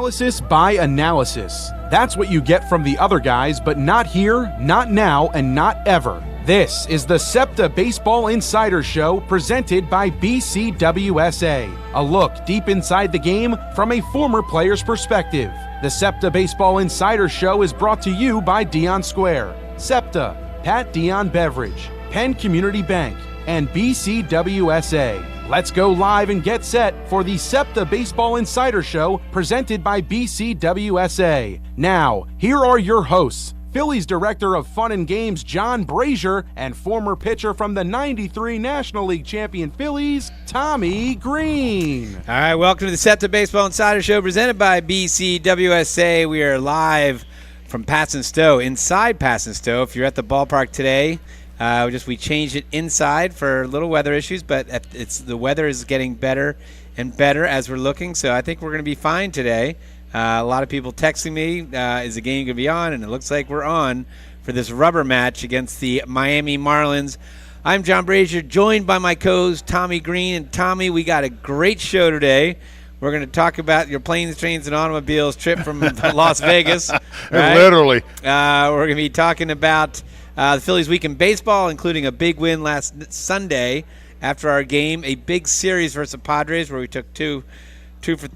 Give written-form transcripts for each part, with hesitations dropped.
Paralysis by analysis. That's what you get from the other guys, but not here, not now, and not ever. This is the Septa Baseball Insiders Show presented by BCWSA. A look deep inside the game from a former player's perspective. The Septa Baseball Insiders Show is brought to you by Dion Square, Septa, Pat Dion Beverage, Penn Community Bank, and BCWSA. Let's go live and get set for the Septa Baseball Insider Show presented by BCWSA. Now, here are your hosts, Phillies Director of Fun and Games John Brazer and former pitcher from the '93 National League champion Phillies, Tommy Greene. All right, welcome to the Septa Baseball Insider Show presented by BCWSA. We are live from Pat's and Stowe, inside Pat's and Stowe. If you're at the ballpark today, we changed it inside for little weather issues, but the weather is getting better and better as we're looking, so I think we're going to be fine today. A lot of people texting me, is the game going to be on? And it looks like we're on for this rubber match against the Miami Marlins. I'm John Brazer, joined by my co-host Tommy Greene. And Tommy, we got a great show today. We're going to talk about your planes, trains, and automobiles trip from Las Vegas. Right? Literally. We're going to be talking about the Phillies week in baseball, including a big win last Sunday after our game, a big series versus the Padres where we took two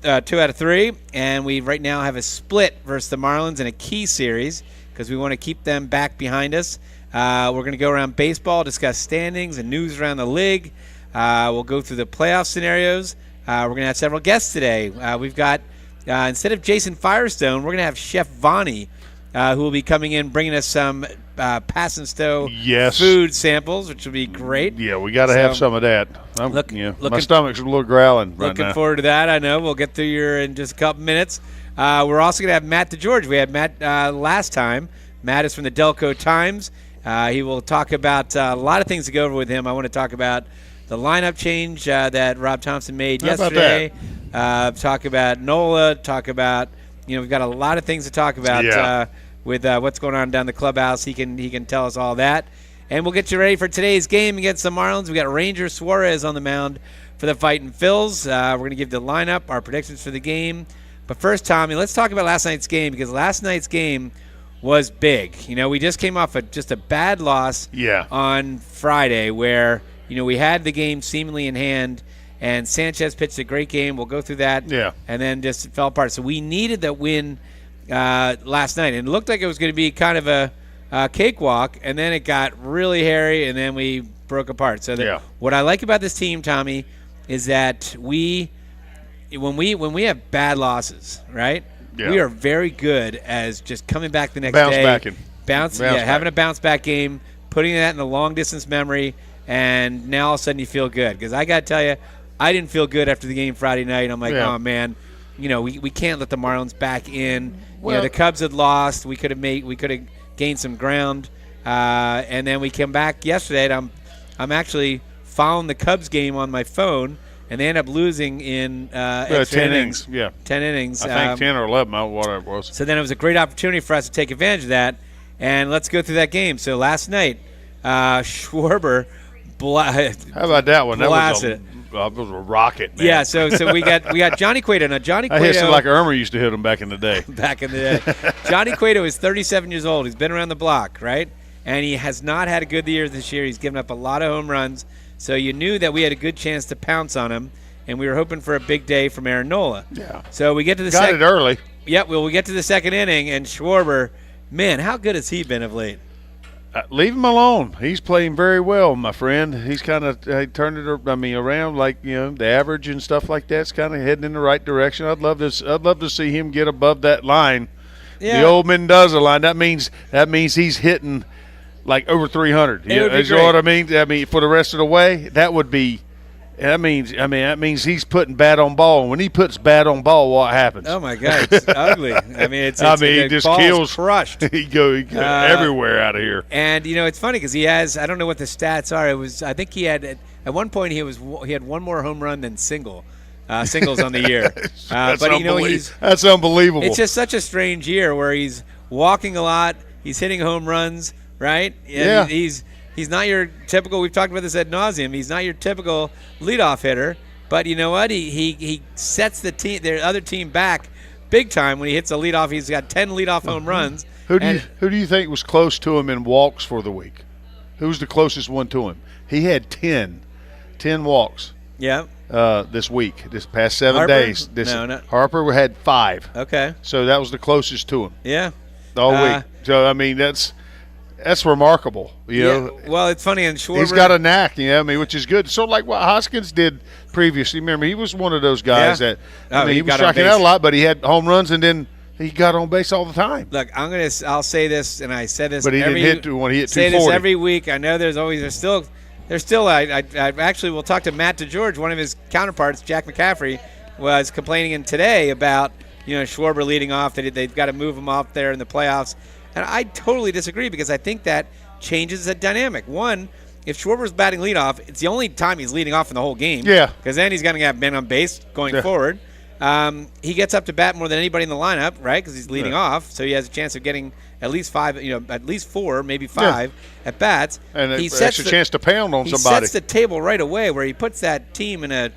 out of three, and we right now have a split versus the Marlins in a key series because we want to keep them back behind us. We're going to go around baseball, discuss standings and news around the league. We'll go through the playoff scenarios. We're going to have several guests today. We've got, instead of Jason Firestone, we're going to have Chef Vonnie, who will be coming in, bringing us some Pass and Stowe food samples, which will be great. Yeah, we got to have some of that. My stomach's a little growling right now. Looking forward to that. I know. We'll get through your in just a couple minutes. We're also going to have Matt DeGeorge. We had Matt last time. Matt is from the Delco Times. He will talk about a lot of things to go over with him. I want to talk about the lineup change that Rob Thompson made yesterday. Talk about Nola. Talk about, we've got a lot of things to talk about with what's going on down the clubhouse. He can tell us all that. And we'll get you ready for today's game against the Marlins. We got Ranger Suarez on the mound for the Fightin' Phils. We're going to give the lineup, our predictions for the game. But first, Tommy, let's talk about last night's game, because last night's game was big. We just came off just a bad loss on Friday where, we had the game seemingly in hand, and Sanchez pitched a great game. We'll go through that. Yeah. And then just fell apart. So we needed that win last night. And it looked like it was going to be kind of a cakewalk, and then it got really hairy, and then we broke apart. So what I like about this team, Tommy, is that when we have bad losses, right? Yeah. We are very good as just coming back the next day. Having a bounce back game, putting that in the long distance memory, and now all of a sudden you feel good. Because I got to tell you, I didn't feel good after the game Friday night. I'm like, oh man, we can't let the Marlins back in. Well, the Cubs had lost. We could have gained some ground, and then we came back yesterday. And I'm actually following the Cubs game on my phone, and they end up losing in 10 innings. Yeah, 10 innings. I think 10 or 11, whatever it was. So then it was a great opportunity for us to take advantage of that, and let's go through that game. So last night, Schwarber how about that one? Blasted. That was a rocket, man. Yeah, so we got Johnny Cueto. Now, Johnny Cueto. I hit it like Irma used to hit him back in the day. Johnny Cueto is 37 years old. He's been around the block, right? And he has not had a good year this year. He's given up a lot of home runs. So you knew that we had a good chance to pounce on him, and we were hoping for a big day from Aaron Nola. Yeah. So we get to the got it early. Yep. Well, we get to the second inning, and Schwarber, man, how good has he been of late? Leave him alone. He's playing very well, my friend. He's kind of turned it around, like the average and stuff like that's kind of heading in the right direction. I'd love to see him get above that line, the old Mendoza line. That means he's hitting like over 300. You know what I mean? For the rest of the way, that would be. That means he's putting bat on ball. And when he puts bat on ball, what happens? Oh my God, it's ugly. He just kills, crushed. he goes everywhere out of here. And it's funny because he has. I don't know what the stats are. I think he had at one point he had one more home run than singles on the year. That's unbelievable. It's just such a strange year where he's walking a lot. He's hitting home runs, right? And He's not your typical. We've talked about this ad nauseum. He's not your typical leadoff hitter, but you know what? He sets the other team back big time when he hits a leadoff. He's got 10 leadoff home runs. Who do you think was close to him in walks for the week? Who's the closest one to him? He had 10 walks. Yeah. This week, this past 7 Harper? days. No. Harper had 5. Okay. So that was the closest to him. Yeah. All week. So I mean, that's remarkable. You know. Well, it's funny, and Schwarber, he's got a knack. I mean, which is good. Sort of like what Hoskins did previously. Remember, he was one of those guys that he was striking out a lot, but he had home runs, and then he got on base all the time. Look, I'll say this, and I said this. But he didn't hit when he hit 240. Say this every week. I know there's still. I actually will talk to Matt DeGeorge, one of his counterparts, Jack McCaffrey, was complaining today about Schwarber leading off, that they've got to move him off there in the playoffs, and I totally disagree because I think that changes the dynamic. One, if Schwarber's batting leadoff, it's the only time he's leading off in the whole game. Yeah. Because then he's going to have men on base going forward. He gets up to bat more than anybody in the lineup, right? Because he's leading off, so he has a chance of getting at least 5, at least 4, maybe 5 at bats. And he sets a chance to pound on somebody. He sets the table right away where he puts that team in a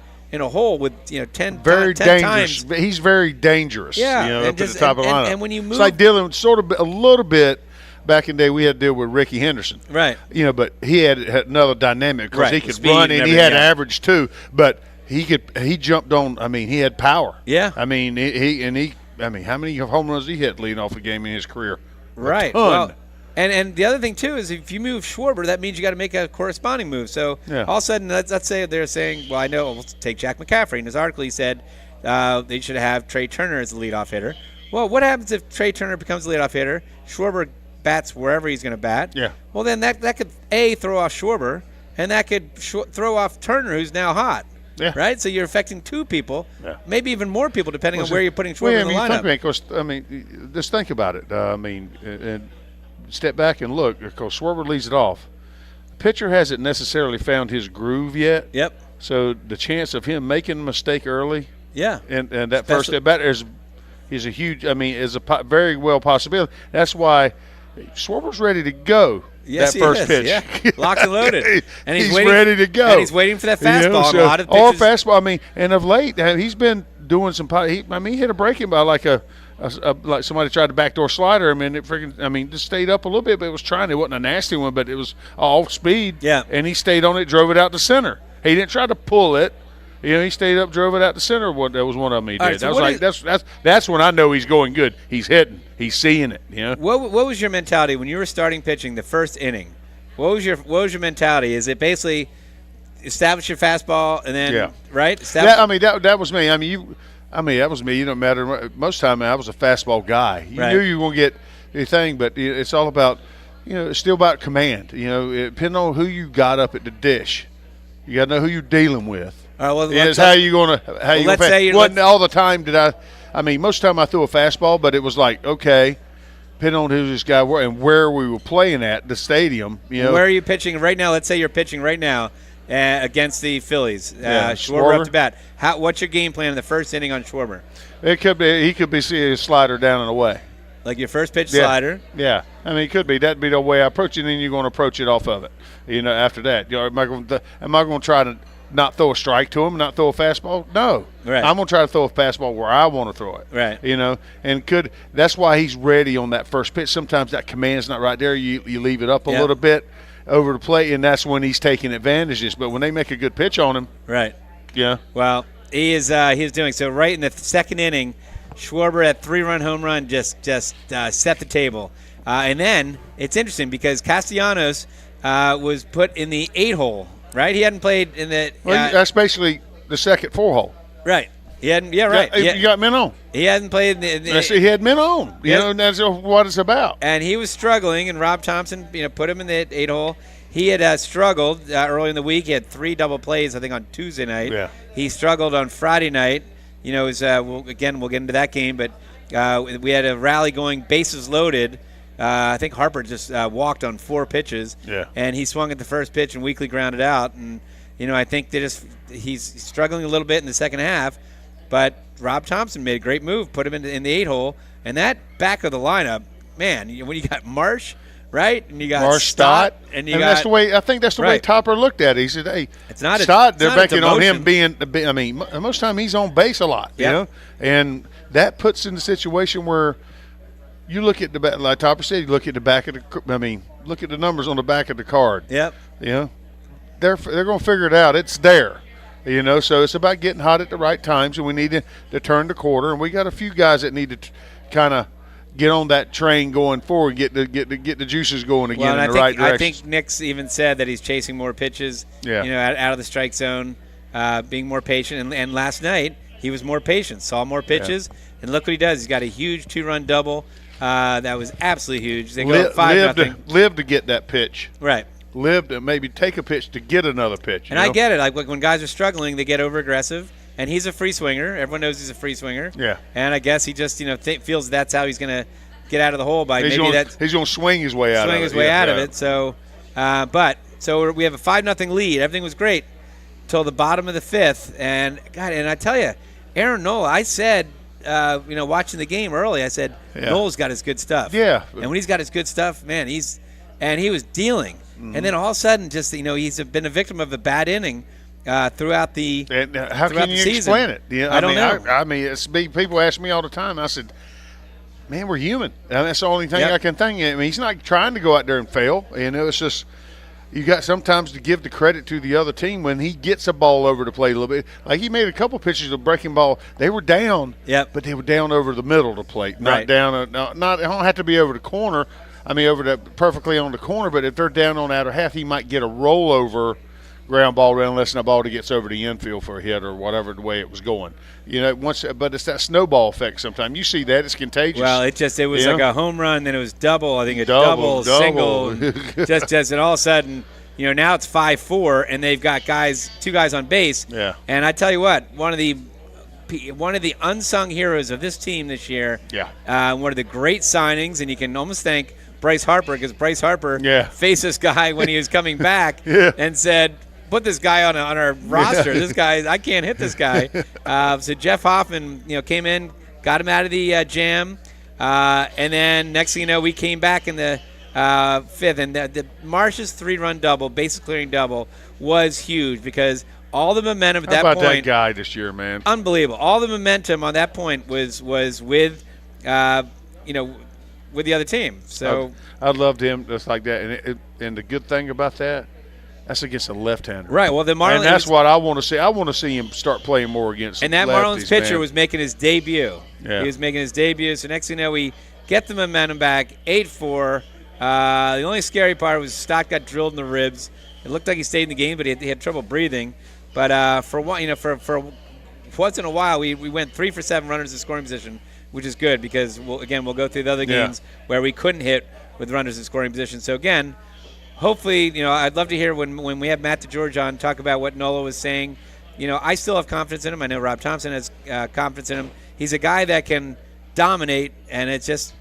hole with 10 very 10 dangerous. times. He's very dangerous. Yeah, up at the top of the lineup. And when you move, it's like dealing with a little bit. Back in the day, we had to deal with Ricky Henderson. Right. But he had another dynamic because he could Speed run and he had average too. But he jumped on. I mean, he had power. Yeah. I mean, how many home runs he hit leading off a game in his career? Right. Well, and the other thing too is if you move Schwarber, that means you got to make a corresponding move. So all of a sudden, let's say they're saying, well, I know. We'll take Jack McCaffrey. In his article, he said they should have Trey Turner as the leadoff hitter. Well, what happens if Trey Turner becomes the leadoff hitter? Schwarber bats wherever he's going to bat. Yeah. Well, then that could throw off Schwarber, and that could throw off Turner, who's now hot. Yeah. Right. So you're affecting 2 people, maybe even more people, depending on where you're putting Schwarber Well, in the lineup. Just think about it. And step back and look, because Schwarber leads it off. The pitcher hasn't necessarily found his groove yet. Yep. So the chance of him making a mistake early, and that first at bat is a huge. Is a very well possibility. That's why Schwarber's ready to go. Yes, that first pitch, yeah. Locked and loaded, and he's ready to go. And he's waiting for that fastball. A lot of pitches. Fastball. And of late, he's been doing some. He hit a breaking ball like like somebody tried to backdoor slider him, and it just stayed up a little bit, but it was trying. It wasn't a nasty one, but it was off speed. Yeah, and he stayed on it, drove it out to center. He didn't try to pull it. He stayed up, drove it out to center. That was one of them he did. Right, so that's when I know he's going good. He's hitting. He's seeing it. What was your mentality when you were starting pitching the first inning? What was your mentality? Is it basically establish your fastball and then right? That was me. That was me. You don't matter. Most of the time, I was a fastball guy. You knew you were going to get your thing, but it's all about it's still about command. Depending on who you got up at the dish, you got to know who you're dealing with. All right, well, how you going to let's say wasn't all the time did I most of the time I threw a fastball, but it was like, okay, depending on who this guy were and where we were playing at the stadium. Where are you pitching right now? Let's say you're pitching right now against the Phillies. Schwarber up to bat. What's your game plan in the first inning on Schwarber? He could be seeing a slider down and away. Like your first pitch slider? Yeah. It could be. That'd be the way I approach it, and then you're going to approach it off of it. After that. Am I going to try to not throw a strike to him, not throw a fastball? No. Right. I'm going to try to throw a fastball where I want to throw it. Right. And that's why he's ready on that first pitch. Sometimes that command's not right there. You leave it up a little bit over the plate, and that's when he's taking advantages. But when they make a good pitch on him. Right. Yeah. Well, he's doing so right in the second inning. Schwarber at 3-run home run just set the table. And then it's interesting because Castellanos was put in the 8-hole. Right, he hadn't played in the. That's basically the second 4-hole. Right, he hadn't. Yeah, right. You got men on. He hadn't played in the. He had men on. That's what it's about. And he was struggling, and Rob Thompson, put him in the 8-hole. He had struggled early in the week. He had 3 double plays, I think, on Tuesday night. Yeah. He struggled on Friday night. We'll get into that game, but we had a rally going, bases loaded. I think Harper just walked on 4 pitches, and he swung at the first pitch and weakly grounded out. And I think he's struggling a little bit in the second half, but Rob Thompson made a great move, put him in the 8-hole, and that back of the lineup, man. When you got Marsh, right, and you got Marsh, Stott, and that's the way. I think that's the way Topper looked at it. He said, "Hey, it's not Stott. They're banking on him being. Most of the time he's on base a lot, and that puts in the situation where you look at the, like Topper said, you look at the back of look at the numbers on the back of the card. Yep. You know, they're going to figure it out. It's there. You know, so it's about getting hot at the right times, and we need to turn the quarter. And we got a few guys that need to kind of get on that train going forward, get the juices going again in the right direction. I think Nick's even said that he's chasing more pitches. Yeah. You know, out of the strike zone, being more patient. And last night he was more patient, saw more pitches, and look what he does. He's got a huge 2-run double. That was absolutely huge. They go up 5-0. Live to get that pitch. Right. Live to maybe take a pitch to get another pitch. And I get it. Like when guys are struggling, they get over aggressive. And he's a free swinger. Everyone knows he's a free swinger. Yeah. And I guess he just feels that's how he's going to get out of the hole by he's going to swing his way out of it. So, so we have a 5-0 lead. Everything was great till the bottom of the 5th. And God, and I tell you, Aaron Nola. I said, watching the game early, I said Nola's got his good stuff. Yeah. And when he's got his good stuff, man, he was dealing. Mm-hmm. And then all of a sudden, just he's been a victim of a bad inning throughout the and how throughout can the you season. explain it? I don't know. I mean, people ask me all the time. I said, "Man, we're human." And that's the only thing I can think. I mean, he's not trying to go out there and fail. You know, it's just you got sometimes to give the credit to the other team when he gets a ball over the plate a little bit. Like he made a couple pitches of breaking ball. They were down, but they were down over the middle of the plate, not down. Not it don't have to be over the corner. I mean, over the perfectly on the corner. But if they're down on outer half, he might get a rollover ground ball around unless the ball gets over the infield for a hit or whatever the way it was going. You know, but it's that snowball effect sometimes. You see that. It's contagious. Well, it was like a home run, then it was double. I think a double. Single. just and all of a sudden, now it's 5-4, and they've got two guys on base. Yeah. And I tell you what, one of the unsung heroes of this team this year. Yeah. One of the great signings, and you can almost thank Bryce Harper because Bryce Harper faced this guy when he was coming back and said, put this guy on our roster. This guy, I can't hit this guy. So Jeff Hoffman, came in, got him out of the jam, and then next thing you know, we came back in the 5th, and the Marsh's 3-run double, bases clearing double, was huge because all the momentum at that point. How about that guy this year, man? Unbelievable. All the momentum on that point was with, with the other team. So I loved him just like that, and the good thing about that. That's against a left-hander. Right. Well, the Marlins. And that's what I want to see. I want to see him start playing more against and that lefties, Marlins pitcher man. was making his debut. Yeah. He was making his debut. So next thing you know, we get the momentum back, 8-4. The only scary part was Stott got drilled in the ribs. It looked like he stayed in the game, but he had trouble breathing. But for once in a while, we went 3 for 7 runners in scoring position, which is good because we'll go through the other games where we couldn't hit with runners in scoring position. So again. Hopefully, I'd love to hear when we have Matt DeGeorge on talk about what Nola was saying. I still have confidence in him. I know Rob Thompson has confidence in him. He's a guy that can dominate, and it's just,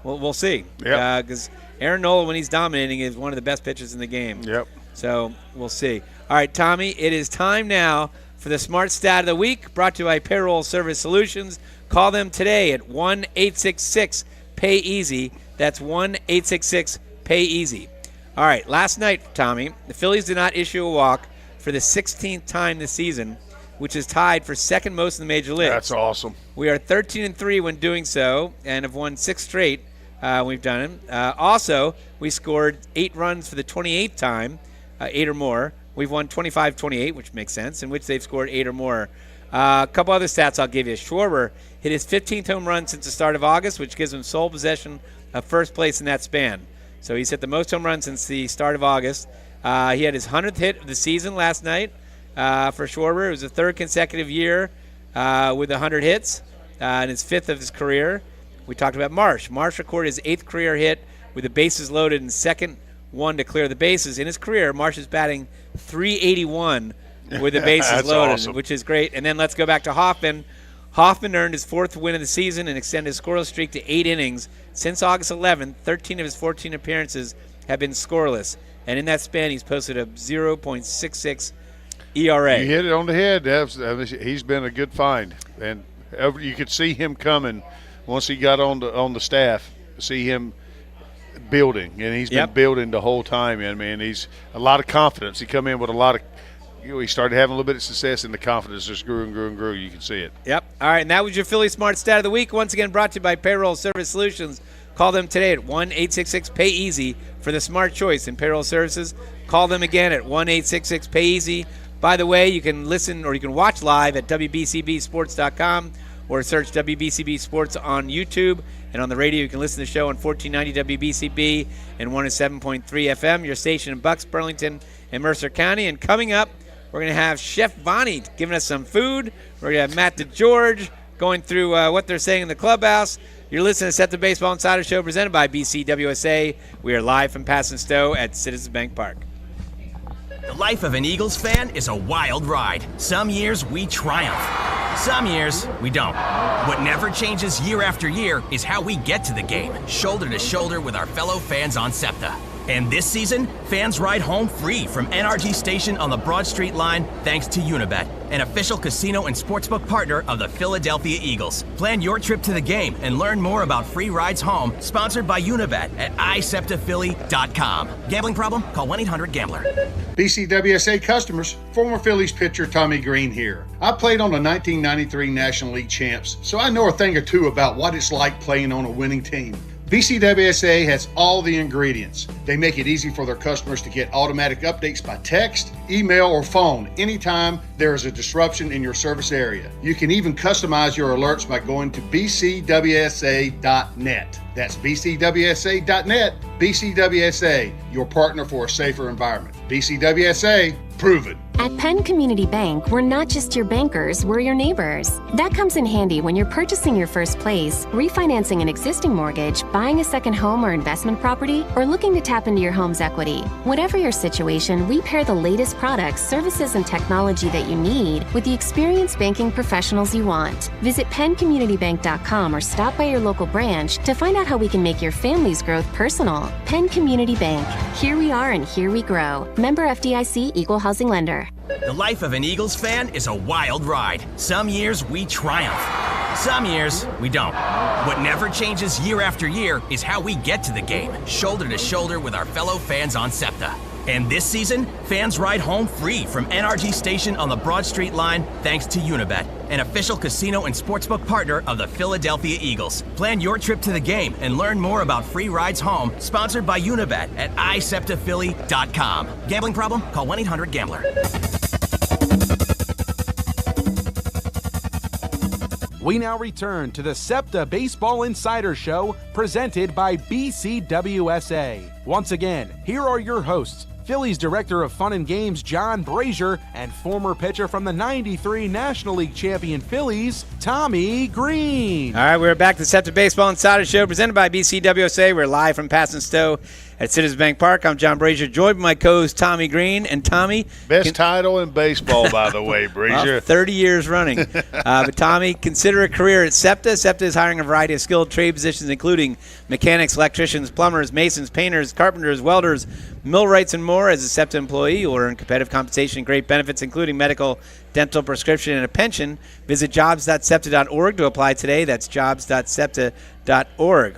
we'll see. Because Aaron Nola, when he's dominating, is one of the best pitchers in the game. Yep. So we'll see. All right, Tommy, it is time now for the Smart Stat of the Week, brought to you by Payroll Service Solutions. Call them today at 1-866-PAY-EASY. That's 1-866-PAY-EASY. All right, last night, Tommy, the Phillies did not issue a walk for the 16th time this season, which is tied for second most in the major leagues. That's awesome. We are 13-3 when doing so and have won 6 straight. We've done it. Also, we scored 8 runs for the 28th time, 8 or more. We've won 25-28, which makes sense, in which they've scored 8 or more. A couple other stats I'll give you. Schwarber hit his 15th home run since the start of August, which gives him sole possession of first place in that span. So he's hit the most home runs since the start of August. He had his 100th hit of the season last night for Schwarber. It was the 3rd consecutive year with 100 hits and his 5th of his career. We talked about Marsh. Marsh recorded his 8th career hit with the bases loaded and second one to clear the bases. In his career, Marsh is batting .381 with the bases loaded, awesome. Which is great. And then let's go back to Hoffman. Hoffman earned his 4th win of the season and extended his scoreless streak to 8 innings. Since August 11th, 13 of his 14 appearances have been scoreless. And in that span, he's posted a 0.66 ERA. You hit it on the head. He's been a good find. And you could see him coming once he got on the staff, see him building. And he's been building the whole time. I mean, he's a lot of confidence. He come in with a lot of he started having a little bit of success, and the confidence just grew and grew and grew. You can see it. Yep. All right, and that was your Philly Smart Stat of the Week. Once again, brought to you by Payroll Service Solutions. Call them today at 1-866-PAY-EASY for the smart choice in payroll services. Call them again at 1-866-PAY-EASY. By the way, you can listen or you can watch live at WBCBsports.com or search WBCB Sports on YouTube. And on the radio, you can listen to the show on 1490 WBCB and 107.3 FM, your station in Bucks, Burlington, and Mercer County. And coming up, we're going to have Chef Vonnie giving us some food. We're going to have Matt DeGeorge going through what they're saying in the clubhouse. You're listening to Septa Baseball Insider Show presented by BCWSA. We are live from Pass and Stowe at Citizens Bank Park. The life of an Eagles fan is a wild ride. Some years we triumph. Some years we don't. What never changes year after year is how we get to the game, shoulder to shoulder with our fellow fans on Septa. And this season, fans ride home free from NRG Station on the Broad Street line thanks to Unibet, an official casino and sportsbook partner of the Philadelphia Eagles. Plan your trip to the game and learn more about free rides home, sponsored by Unibet at iseptaphilly.com. Gambling problem? Call 1-800-GAMBLER. BCWSA customers, former Phillies pitcher Tommy Greene here. I played on the 1993 National League champs, so I know a thing or two about what it's like playing on a winning team. BCWSA has all the ingredients. They make it easy for their customers to get automatic updates by text, email, or phone anytime there is a disruption in your service area. You can even customize your alerts by going to bcwsa.net. That's bcwsa.net. BCWSA, your partner for a safer environment. BCWSA, proven. At Penn Community Bank, we're not just your bankers, we're your neighbors. That comes in handy when you're purchasing your first place, refinancing an existing mortgage, buying a second home or investment property, or looking to tap into your home's equity. Whatever your situation, we pair the latest products, services, and technology that you need with the experienced banking professionals you want. Visit penncommunitybank.com or stop by your local branch to find out how we can make your family's growth personal. Penn Community Bank. Here we are and here we grow. Member FDIC, Equal Housing Lender. The life of an Eagles fan is a wild ride. Some years we triumph. Some years we don't. What never changes year after year is how we get to the game, shoulder to shoulder with our fellow fans on Septa. And this season, fans ride home free from NRG Station on the Broad Street line thanks to Unibet, an official casino and sportsbook partner of the Philadelphia Eagles. Plan your trip to the game and learn more about free rides home, sponsored by Unibet at iseptaphilly.com. Gambling problem? Call 1-800-GAMBLER. We now return to the Septa Baseball Insider Show presented by BCWSA. Once again, here are your hosts, Phillies Director of Fun and Games John Brazer and former pitcher from the 93 National League champion Phillies, Tommy Greene. All right, we're back to the Septa Baseball Insider Show presented by BCWSA. We're live from Pass and Stowe at Citizens Bank Park. I'm John Brazer, joined by my co-host Tommy Greene. And Tommy, Best title in baseball, by the way, Brazer. well, 30 years running. But Tommy, consider a career at Septa. Septa is hiring a variety of skilled trade positions, including mechanics, electricians, plumbers, masons, painters, carpenters, welders, millwrights, and more. As a Septa employee, you'll earn competitive compensation and great benefits, including medical, dental, prescription, and a pension. Visit jobs.septa.org to apply today. That's jobs.septa.org.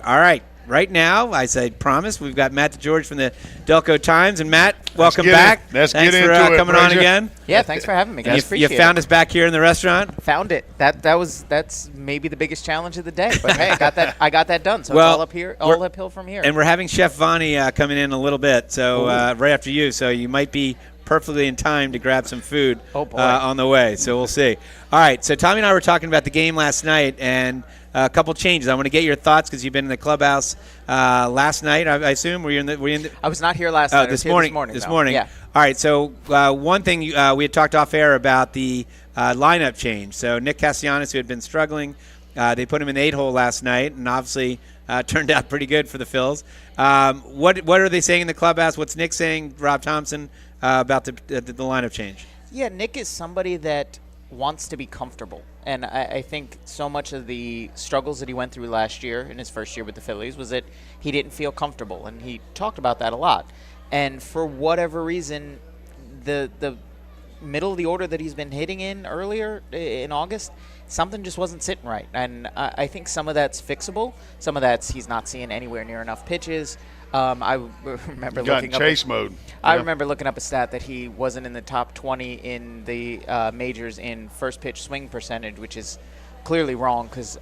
All right. Right now, as I promised, we've got Matt DeGeorge from the Delco Times. And Matt, welcome back. Let's thanks get for into it, coming Brazer. on again. Yeah, thanks for having me, guys. Appreciate You found us back here in the restaurant. Found it. That's maybe the biggest challenge of the day. But hey, I got that done. So Well, it's all uphill from here. And we're having Chef Vonnie coming in a little bit, so right after you. So you might be perfectly in time to grab some food on the way. So we'll see. All right. So Tommy and I were talking about the game last night and a couple changes. I want to get your thoughts because you've been in the clubhouse last night. I assume were you in the? I was not here last night. This morning. This morning. Yeah. All right. So one thing we had talked off air about the lineup change. So Nick Castellanos, who had been struggling, they put him in the 8-hole last night, and obviously turned out pretty good for the Phils. What are they saying in the clubhouse? What's Nick saying, Rob Thompson, about the lineup change? Yeah, Nick is somebody that wants to be comfortable. And I think so much of the struggles that he went through last year in his first year with the Phillies was that he didn't feel comfortable. And he talked about that a lot. And for whatever reason, the middle of the order that he's been hitting in earlier in August, something just wasn't sitting right. And I think some of that's fixable. Some of that's he's not seeing anywhere near enough pitches. I remember got looking in chase mode. I Yeah. remember looking up a stat that he wasn't in the top 20 in the majors in first pitch swing percentage, which is clearly wrong because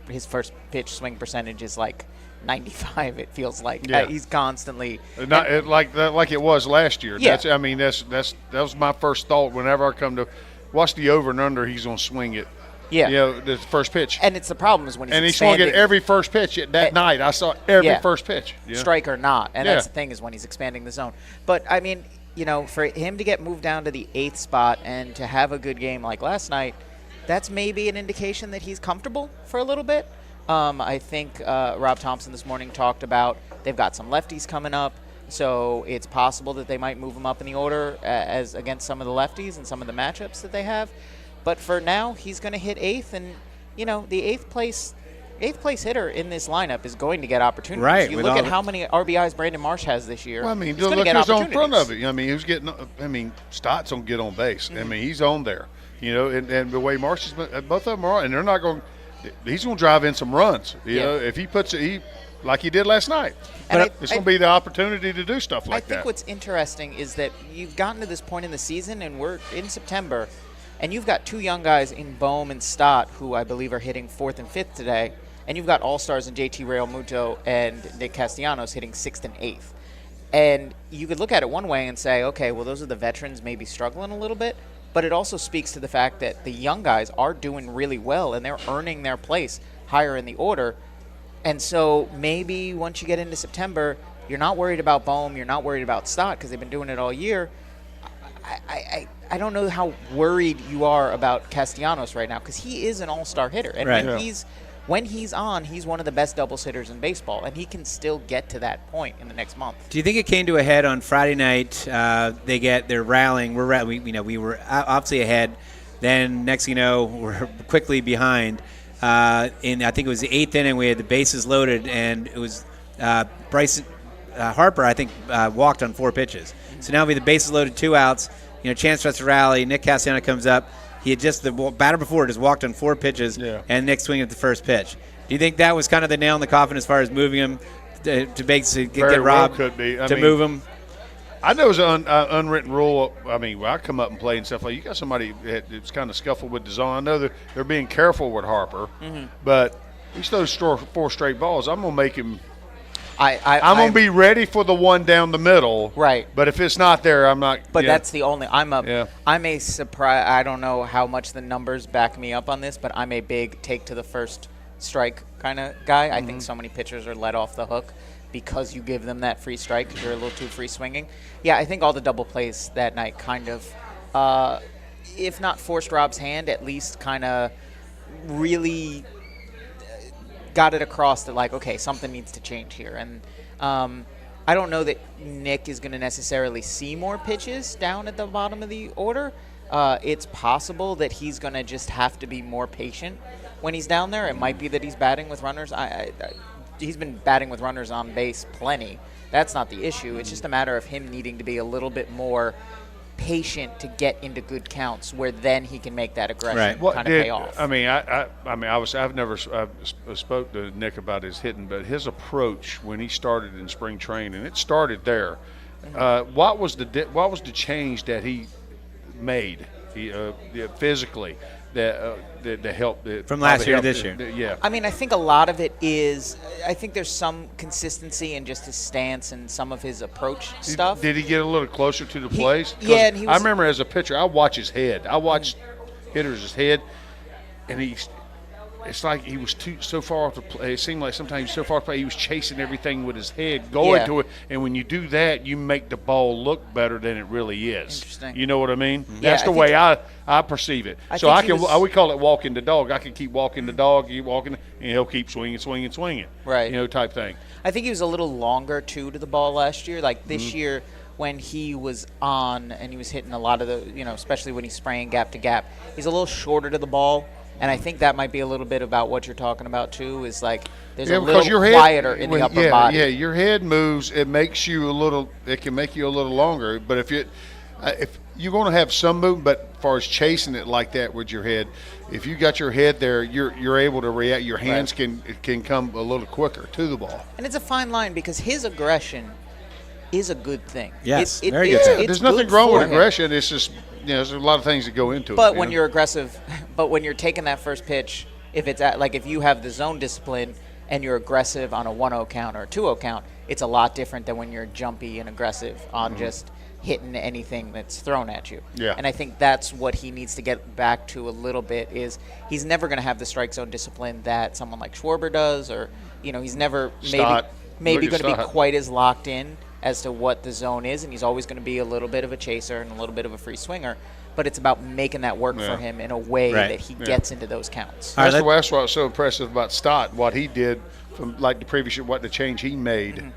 his first pitch swing percentage is like 95. It feels like he's constantly like it was last year. Yeah. That was my first thought whenever I come to watch the over and under. He's gonna swing it. Yeah, the first pitch. And it's the problem is when he's he swung it every first pitch that night. I saw every first pitch, strike or not. And that's the thing is when he's expanding the zone. But I mean, for him to get moved down to the 8th spot and to have a good game like last night, that's maybe an indication that he's comfortable for a little bit. I think Rob Thompson this morning talked about they've got some lefties coming up, so it's possible that they might move him up in the order as against some of the lefties and some of the matchups that they have. But for now, he's going to hit 8th, and the 8th place hitter in this lineup is going to get opportunities. Right. You look at how many RBIs Brandon Marsh has this year. Well, he's going to look get who's on opportunities. front of it. Who's getting? Stotts don't get on base. Mm-hmm. He's on there. And the way Marsh is, both of them are, and they're not going. He's going to drive in some runs. If he puts it, like he did last night. And it's going to be the opportunity to do stuff like that. I think what's interesting is that you've gotten to this point in the season, and we're in September. And you've got two young guys in Bohm and Stott who I believe are hitting 4th and 5th today. And you've got all-stars in JT Realmuto and Nick Castellanos hitting 6th and 8th. And you could look at it one way and say, okay, well, those are the veterans maybe struggling a little bit. But it also speaks to the fact that the young guys are doing really well and they're earning their place higher in the order. And so maybe once you get into September, you're not worried about Bohm, you're not worried about Stott because they've been doing it all year. I don't know how worried you are about Castellanos right now because he is an all-star hitter. And when he's on, he's one of the best doubles hitters in baseball, and he can still get to that point in the next month. Do you think it came to a head on Friday night? They're rallying. We were obviously ahead. Then next thing you know, we're quickly behind. I think it was the 8th inning. We had the bases loaded, and it was Bryson Harper, I think, walked on 4 pitches. So now we have the bases loaded, 2 outs. Chance for us to rally. Nick Castellanos comes up. He had the batter before just walked on 4 pitches, and Nick swinging at the first pitch. Do you think that was kind of the nail in the coffin as far as moving him to basically get Rob could be. move him? I know it's an unwritten rule. When I come up and play and stuff like you got somebody that's kind of scuffled with the zone. I know they're being careful with Harper, but he's those 4 straight balls. I'm gonna make him. I'm going to be ready for the one down the middle. Right. But if it's not there, I'm not. But that's the only. I'm a surprise. I don't know how much the numbers back me up on this, but I'm a big take to the first strike kind of guy. I think so many pitchers are let off the hook because you give them that free strike because you're a little too free swinging. Yeah, I think all the double plays that night kind of, if not forced Rob's hand, at least kind of really got it across that, like, okay, something needs to change here. And I don't know that Nick is going to necessarily see more pitches down at the bottom of the order. It's possible that he's going to just have to be more patient when he's down there. It might be that he's batting with runners. He's been batting with runners on base plenty. That's not the issue. It's just a matter of him needing to be a little bit more patient to get into good counts, where then he can make that aggression kind of pay off. I've never spoke to Nick about his hitting, but his approach when he started in spring training, it started there. What was the change that he made physically that helped from last year to this year? Yeah. I mean, I think a lot of it is, I think there's some consistency in just his stance and some of his approach stuff. Did he get a little closer to the plays? Yeah, and I remember as a pitcher, I watch his head. I watched hitters' head, and it's like he was so far off the play. It seemed like sometimes he was so far off the play, he was chasing everything with his head, going to it. And when you do that, you make the ball look better than it really is. Interesting. You know what I mean? Yeah, That's the way I perceive it. So we call it walking the dog. I can keep walking the dog, keep walking, and he'll keep swinging. Right. Type thing. I think he was a little longer, too, to the ball last year. Like this year, when he was on and he was hitting a lot of the, especially when he's spraying gap to gap, he's a little shorter to the ball. And I think that might be a little bit about what you're talking about, too, is like there's a little quieter in the upper body. Yeah, your head moves. It makes you it can make you a little longer. But if you're going to have some movement, but as far as chasing it like that with your head, if you got your head there, you're able to react. Your hands can come a little quicker to the ball. And it's a fine line because his aggression is a good thing. Yes, very good thing. There's nothing wrong with aggression. It's just there's a lot of things that go into it. But when you're aggressive, but when you're taking that first pitch, if it's if you have the zone discipline and you're aggressive on a 1-0 count or a 2-0 count, it's a lot different than when you're jumpy and aggressive on just hitting anything that's thrown at you. Yeah. And I think that's what he needs to get back to a little bit is he's never going to have the strike zone discipline that someone like Schwarber does, or he's never maybe going to be quite as locked in as to what the zone is, and he's always going to be a little bit of a chaser and a little bit of a free swinger. But it's about making that work for him in a way that he gets into those counts. That's what was so impressive about Stott, what he did from like the previous year, what the change he made.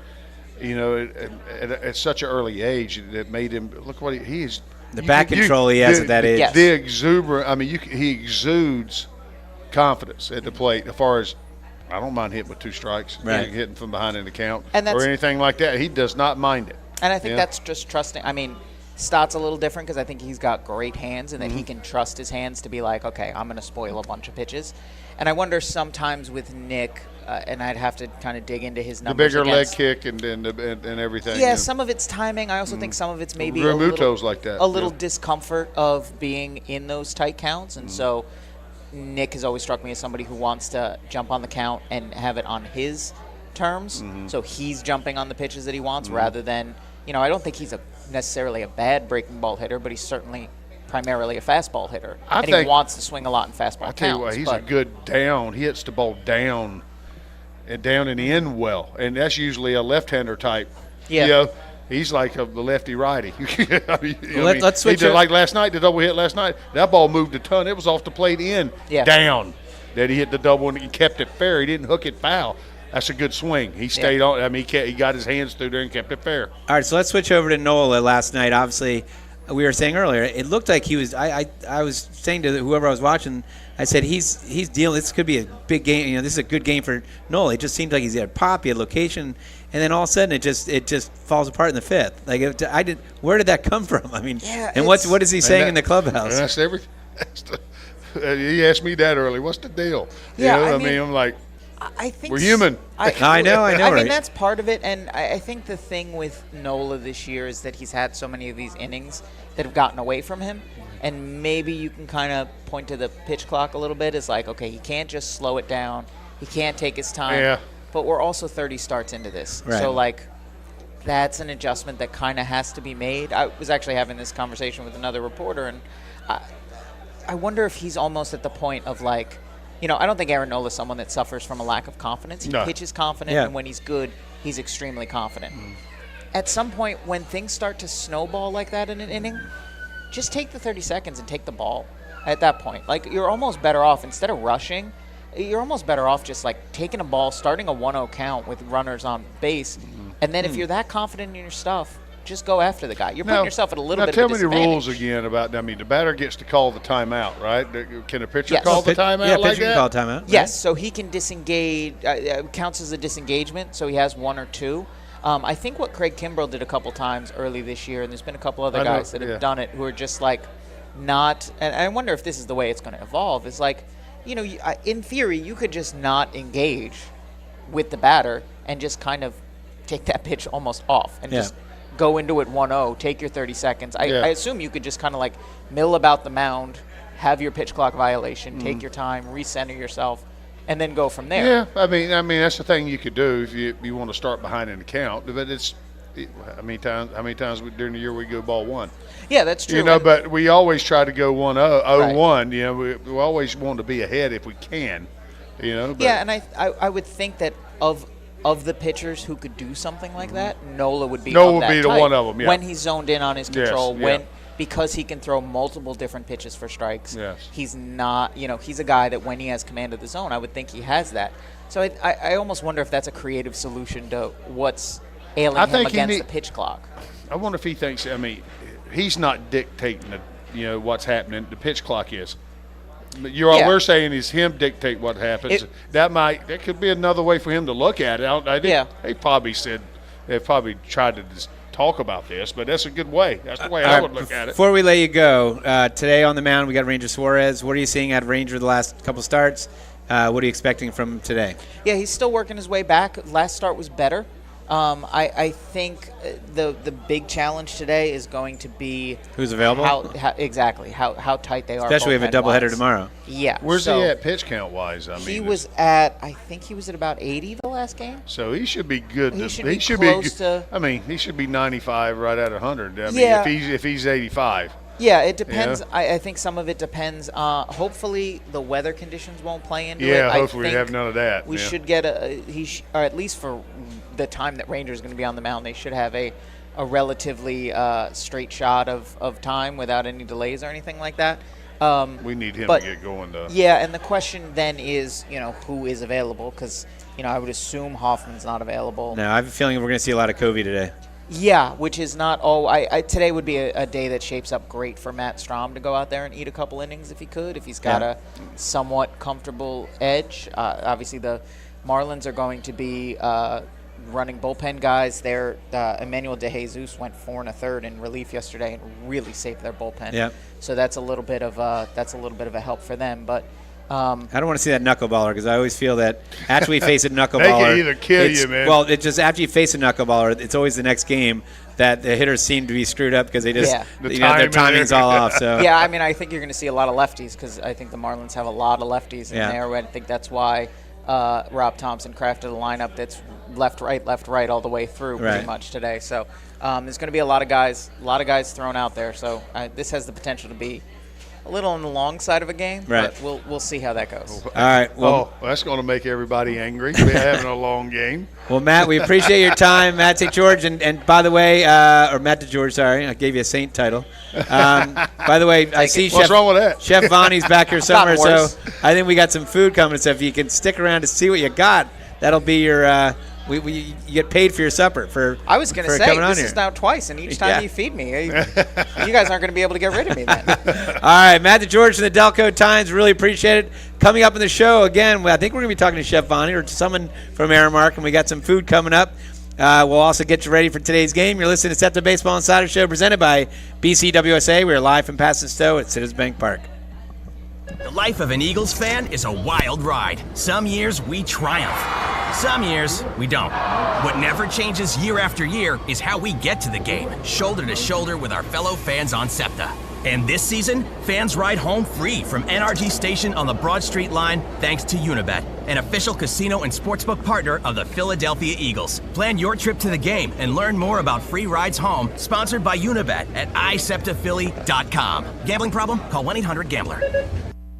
At such an early age that made him look what he is. The back control he has at that age. Yes. The exuberant. I mean, he exudes confidence at the plate. As far as I don't mind hitting with 2 strikes, hitting from behind in the count, or anything like that. He does not mind it. And I think that's just trusting. I mean, Stott's a little different because I think he's got great hands and that he can trust his hands to be like, okay, I'm going to spoil a bunch of pitches. And I wonder sometimes with Nick, and I'd have to kind of dig into his numbers. The bigger leg kick and everything. Yeah, some of it's timing. I also think some of it's maybe a little discomfort of being in those tight counts. And so Nick has always struck me as somebody who wants to jump on the count and have it on his terms. So he's jumping on the pitches that he wants rather than, I don't think he's necessarily a bad breaking ball hitter, but he's certainly primarily a fastball hitter. He wants to swing a lot in fastball counts. I tell you what, he's a good down. He hits the ball down and in well, and that's usually a left-hander type. Yeah. He's like a lefty-righty. Let's switch. Like last night, the double hit last night, that ball moved a ton. It was off the plate down. That he hit the double and he kept it fair. He didn't hook it foul. That's a good swing. He stayed on. I mean, he got his hands through there and kept it fair. All right, so let's switch over to Nola last night. Obviously, we were saying earlier, it looked like he was. I was saying to whoever I was watching, I said he's dealing. This could be a big game. This is a good game for Nola. It just seemed like he's had pop, he had location, and then all of a sudden it just falls apart in the 5th. Like where did that come from? I mean, and what is he saying in the clubhouse? That's everything. He asked me that early. What's the deal? I mean, I'm like. I think we're human. I know. I right? mean, that's part of it, and I think the thing with Nola this year is that he's had so many of these innings that have gotten away from him, and maybe you can kind of point to the pitch clock a little bit. It's like, okay, he can't just slow it down. He can't take his time. But we're also 30 starts into this. Right. So, that's an adjustment that kind of has to be made. I was actually having this conversation with another reporter, and I wonder if he's almost at the point of I don't think Aaron Nola is someone that suffers from a lack of confidence. He pitches confident, and when he's good, he's extremely confident. At some point, when things start to snowball like that in an inning, just take the 30 seconds and take the ball at that point. You're almost better off, instead of rushing, you're almost better off just, taking a ball, starting a 1-0 count with runners on base, and then if you're that confident in your stuff, just go after the guy. You're putting yourself at a little bit of a disadvantage. Now, tell me the rules again about, the batter gets to call the timeout, right? Can a pitcher call the timeout like that? Yeah, pitcher can call timeout. Yes, so he can disengage, counts as a disengagement, so he has 1 or 2. I think what Craig Kimbrell did a couple times early this year, and there's been a couple other guys that have done it who are just not, and I wonder if this is the way it's going to evolve, is in theory, you could just not engage with the batter and just kind of take that pitch almost off and just go into it 1-0, take your 30 seconds. I assume you could just kind of mill about the mound, have your pitch clock violation, take your time, recenter yourself, and then go from there. Yeah, I mean that's the thing you could do if you want to start behind in the count. But how many times during the year we go ball 1? Yeah, that's true. But we always try to go 0-1. We always want to be ahead if we can. But. Yeah, and I would think that of the pitchers who could do something like that, Nola would be the one of them. Yeah. When he's zoned in on his control, because he can throw multiple different pitches for strikes. Yes. He's not, he's a guy that when he has command of the zone, I would think he has that. So I almost wonder if that's a creative solution to what's ailing him against the pitch clock. I wonder if he thinks. He's not dictating what's happening. The pitch clock is. We're saying is him dictate what happens. That could be another way for him to look at it. They probably tried to just talk about this, but that's a good way. That's the way I would look at it. Before we let you go, today on the mound we got Ranger Suarez. What are you seeing out of Ranger the last couple starts? What are you expecting from him today? Yeah, he's still working his way back. Last start was better. I think the big challenge today is going to be who's available. How tight they are. Especially if a doubleheader tomorrow. Yeah. Where's he at pitch count wise? I think he was at about 80 the last game. So he should be good. He should be close to. I mean, he should be 95 right at 100. I mean, Yeah. if he's 85. Yeah, it depends. Yeah. I think some of it depends. Hopefully, the weather conditions won't play into it. Yeah, hopefully we have none of that. We should get or at least for the time that Rangers is going to be on the mound, they should have a relatively straight shot of time without any delays or anything like that. We need him to get going, though. Yeah, and the question then is, who is available? Because, I would assume Hoffman's not available. No, I have a feeling we're going to see a lot of Covey today. Yeah, which is not all. Today would be a day that shapes up great for Matt Strahm to go out there and eat a couple innings if he could, if he's got a somewhat comfortable edge. Obviously, the Marlins are going to be running bullpen guys. Emmanuel De Jesus went 4 1/3 in relief yesterday and really saved their bullpen. Yeah. So that's a little bit of a help for them, but. I don't want to see that knuckleballer because I always feel that after we face a knuckleballer, they can either kill you, man. Well, it's just after you face a knuckleballer, it's always the next game that the hitters seem to be screwed up because they just their timing's all off. So yeah, I mean, I think you're going to see a lot of lefties because I think the Marlins have a lot of lefties in there. I think that's why Rob Thompson crafted a lineup that's left, right all the way through pretty much today. So there's going to be a lot of guys thrown out there. So this has the potential to be a little on the long side of a game, but we'll see how that goes. All right. Well, that's going to make everybody angry. We're having a long game. Well, Matt, we appreciate your time, Matt St. George, and by the way, or Matt DeGeorge, sorry, I gave you a saint title. By the way, I see What's wrong with that? Chef Vonnie's back here somewhere, so I think we got some food coming. So if you can stick around to see what you got, that'll be your. You get paid for your supper for. I was going to say this is now twice, and each time you feed me, you guys aren't going to be able to get rid of me then. All right, Matt DeGeorge from the Delco Times, really appreciate it. Coming up in the show again, I think we're going to be talking to Chef Vonnie or someone from Aramark, and we got some food coming up. We'll also get you ready for today's game. You're listening to Septa Baseball Insiders Show presented by BCWSA. We're live from Paston Stowe at Citizens Bank Park. The life of an Eagles fan is a wild ride. Some years we triumph. Some years we don't. What never changes year after year is how we get to the game, shoulder to shoulder with our fellow fans on Septa. And this season, fans ride home free from NRG Station on the Broad Street line thanks to Unibet, an official casino and sportsbook partner of the Philadelphia Eagles. Plan your trip to the game and learn more about free rides home, sponsored by Unibet at iseptaphilly.com. Gambling problem? Call 1-800-GAMBLER.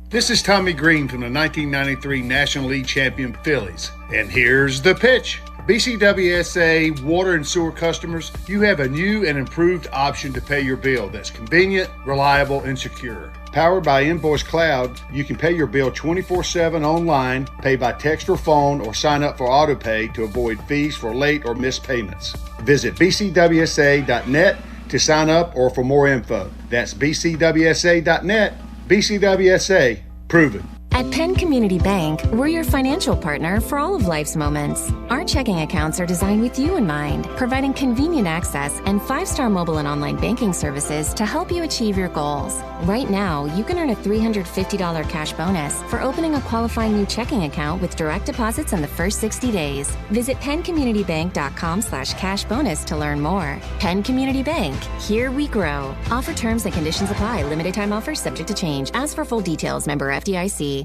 This is Tommy Greene from the 1993 National League champion Phillies. And here's the pitch. BCWSA water and sewer customers, you have a new and improved option to pay your bill that's convenient, reliable, and secure. Powered by Invoice Cloud, you can pay your bill 24/7 online, pay by text or phone, or sign up for AutoPay to avoid fees for late or missed payments. Visit bcwsa.net to sign up or for more info. That's bcwsa.net. BCWSA, proven. At Penn Community Bank, we're your financial partner for all of life's moments. Our checking accounts are designed with you in mind, providing convenient access and 5-star mobile and online banking services to help you achieve your goals. Right now, you can earn a $350 cash bonus for opening a qualifying new checking account with direct deposits in the first 60 days. Visit PennCommunityBank.com/cash bonus to learn more. Penn Community Bank, here we grow. Offer terms and conditions apply. Limited time offers subject to change. As for full details, member FDIC.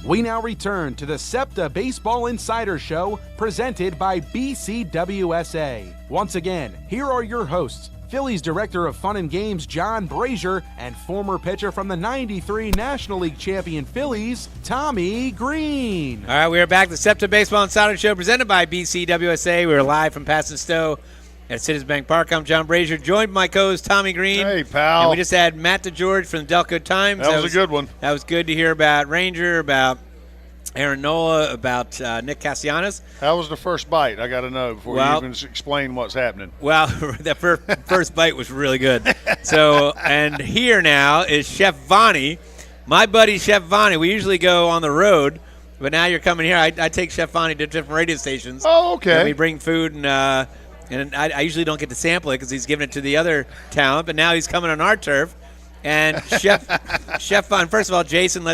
We now return to the Septa Baseball Insider Show presented by BCWSA. Once again, here are your hosts, Phillies Director of Fun and Games John Brazer and former pitcher from the 93 National League champion Phillies, Tommy Greene. All right, we are back. The Septa Baseball Insider Show presented by BCWSA. We are live from Paston Stowe at Citizens Bank Park. I'm John Brazer, joined by my co-host Tommy Greene. Hey, pal. And we just had Matt DeGeorge from the Delco Times. That was a good one. That was good to hear about Ranger, about Aaron Nola, about Nick Castellanos. How was the first bite? I got to know before you even explain what's happening. Well, that first bite was really good. So, and here now is Chef Vonnie, my buddy Chef Vonnie. We usually go on the road but now you're coming here. I take Chef Fonnie to different radio stations. Oh, okay. And we bring food, and I usually don't get to sample it because he's giving it to the other talent, but now he's coming on our turf. And Chef Fonnie, first of all, Jason,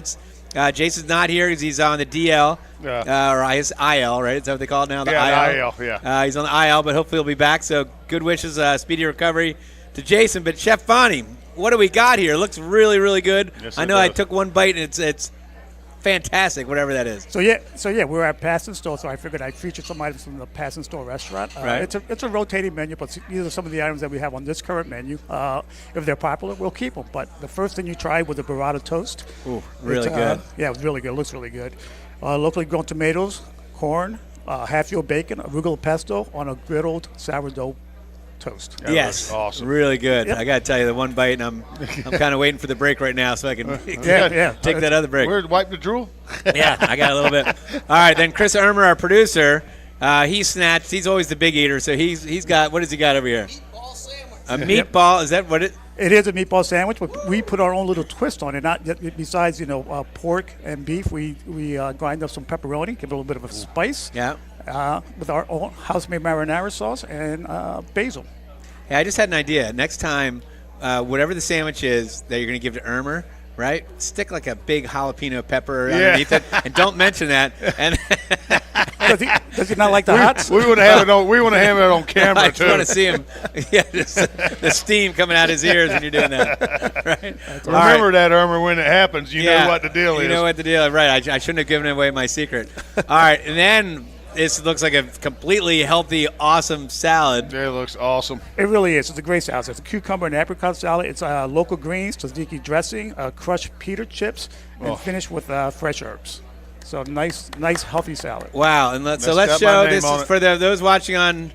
Jason's not here because he's on the DL, or his IL, right? Is that what they call it now? The IL. Yeah. He's on the IL, but hopefully he'll be back. So good wishes, speedy recovery to Jason. But Chef Fonnie, what do we got here? It looks really, really good. Yes, I know I took one bite, and it's fantastic, whatever that is. So yeah, we're at Pass and Store, so I figured I'd feature some items from the Pass and Store restaurant. Right. It's a rotating menu, but these are some of the items that we have on this current menu. If they're popular, we'll keep them. But the first thing you tried was the burrata toast. Ooh, really good. Yeah, it was really good. It looks really good. Locally grown tomatoes, corn, half-field bacon, arugula pesto on a griddled sourdough toast. Yes, awesome. Really good. Yep. I got to tell you, the one bite, and I'm kind of waiting for the break right now so I can take that other break. Wipe the drool? Yeah, I got a little bit. All right, then Chris Irmer, our producer, he snatched. He's always the big eater, so he's got, what has he got over here? Meatball sandwich. A meatball. Is that what it? It is a meatball sandwich, but we put our own little twist on it. Not besides pork and beef, we grind up some pepperoni, give it a little bit of a spice. Yeah. With our own house-made marinara sauce and basil. Hey, I just had an idea. Next time, whatever the sandwich is that you're going to give to Irmer, right? Stick like a big jalapeno pepper underneath it, and don't mention that. And does he not like the hots? We want to have it on. We want to have it on camera I too. just want to see him. Yeah, just the steam coming out his ears when you're doing that. Right. Remember that, Irmer, when it happens. You know what the deal is. You know what the deal is. Right. I shouldn't have given away my secret. All right, and then this looks like a completely healthy, awesome salad. It looks awesome. It really is. It's a great salad. It's a cucumber and apricot salad. It's local greens, tzatziki dressing, crushed pita chips, and finished with fresh herbs. So nice, healthy salad. Wow. And let's show this is for those watching on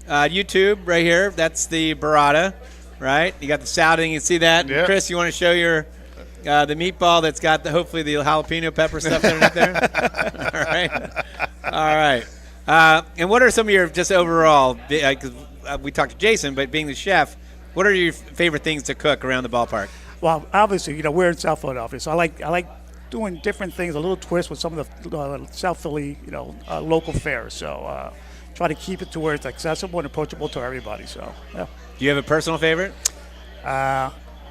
YouTube right here. That's the burrata, right? You got the salad, and you can see that. Yep. Chris, you want to show your the meatball that's got hopefully the jalapeno pepper stuff underneath there? All right. And what are some of your just overall, because we talked to Jason, but being the chef, what are your favorite things to cook around the ballpark? Well, obviously, we're in South Philadelphia, so I like doing different things, a little twist with some of the South Philly, local fairs. So try to keep it to where it's accessible and approachable to everybody. So, yeah. Do you have a personal favorite?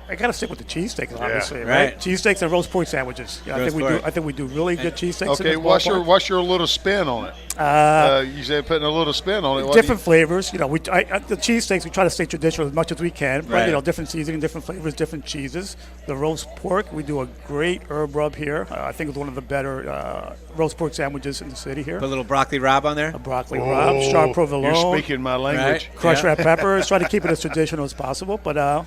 I got to stick with the cheesesteaks, obviously, right? Right? Cheesesteaks and roast pork sandwiches. Yeah, I think we do really good cheesesteaks. Okay, what's your little spin on it? You said putting a little spin on it. Different flavors. The cheesesteaks, we try to stay traditional as much as we can. But, Right. Different seasoning, different flavors, different cheeses. The roast pork, we do a great herb rub here. I think it's one of the better roast pork sandwiches in the city here. Put a little broccoli rabe on there? A broccoli rub, sharp provolone. You're speaking my language. Right. Crushed red peppers. Try to keep it as traditional as possible, but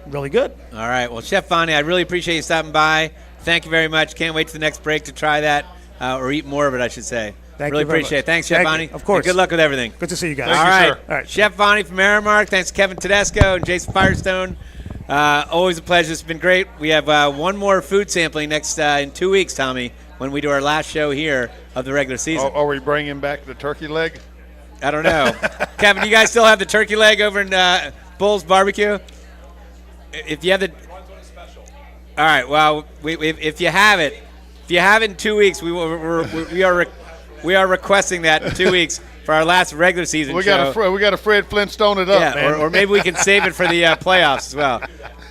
really good. All right. Well, Chef Fonnie, I really appreciate you stopping by. Thank you very much. Can't wait to the next break to try that, or eat more of it, I should say. Thank really you very appreciate much. it. Thanks, Chef Thank you. Fonnie. Of course. And good luck with everything. Good to see you guys. All right. sir. All right. Chef Fonnie from Aramark. Thanks to Kevin Tedesco and Jason Firestone. Always a pleasure. It's been great. We have one more food sampling next in 2 weeks, Tommy, when we do our last show here of the regular season. Are we bringing back the turkey leg? I don't know. Kevin, you guys still have the turkey leg over in Bull's Barbecue? If you have the... All right. Well, if you have it in 2 weeks, we are requesting that in 2 weeks for our last regular season show. We got to Fred Flintstone it up, man. Or maybe we can save it for the playoffs as well.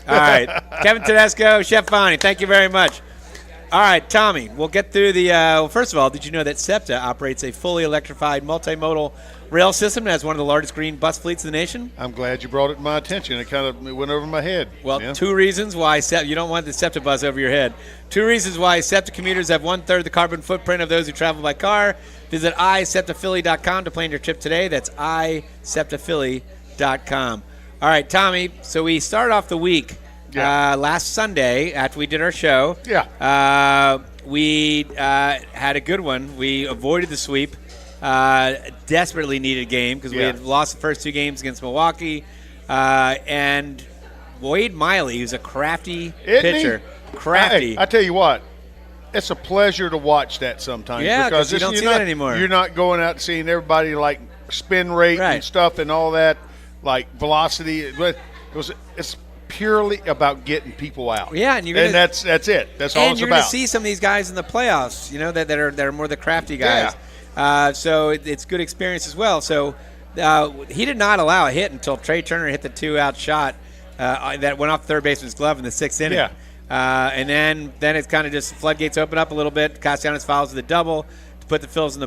All right. Kevin Tedesco, Chef Fonnie, thank you very much. All right, Tommy, we'll get through the well, first of all, did you know that Septa operates a fully electrified multimodal rail system and has one of the largest green bus fleets in the nation? I'm glad you brought it to my attention. It kind of went over my head. Well, 2 reasons why you don't want the Septa bus over your head. 2 reasons why Septa commuters have 1/3 the carbon footprint of those who travel by car. Visit iSeptaPhilly.com to plan your trip today. That's iSeptaPhilly.com. All right, Tommy, so we started off the week last Sunday after we did our show. Yeah. We had a good one. We avoided the sweep. Desperately needed game because we had lost the first 2 games against Milwaukee. And Wade Miley, who's a crafty pitcher. Crafty. Hey, I tell you what, it's a pleasure to watch that sometimes. Yeah, because you don't see that anymore. You're not going out and seeing everybody like spin rate and stuff and all that, like velocity. It's purely about getting people out. Yeah, and that's it. That's all it's about. And you're going to see some of these guys in the playoffs, that are more the crafty guys. Yeah. So it's good experience as well. So he did not allow a hit until Trey Turner hit the 2-out shot that went off third baseman's glove in the 6th inning. Yeah. And then it's kind of just floodgates open up a little bit. Castellanos fouls with a double to put the Phils on the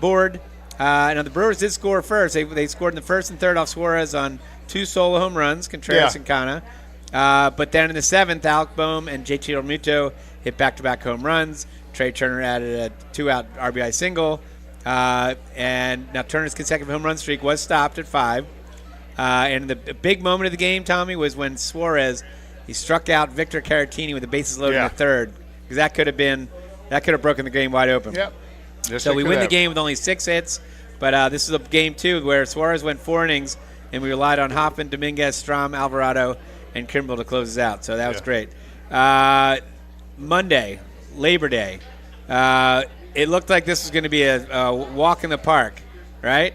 board. Now the Brewers did score first. They scored in the first and third off Suarez on 2 solo home runs, Contreras and Kana. But then in the 7th, Alec Boehm and JT Realmuto hit back-to-back home runs. Trey Turner added a 2-out RBI single. And now Turner's consecutive home run streak was stopped at 5. And the big moment of the game, Tommy, was when Suarez he struck out Victor Caratini with the bases loaded in the 3rd, because that could have broken the game wide open. Yep. Yes, so we win the game with only 6 hits, but this is a game 2 where Suarez went 4 innings, and we relied on Hoffman, Dominguez, Strahm, Alvarado, and Kimbrel to close us out. So that was great. Monday, Labor Day. It looked like this was going to be a walk in the park, right?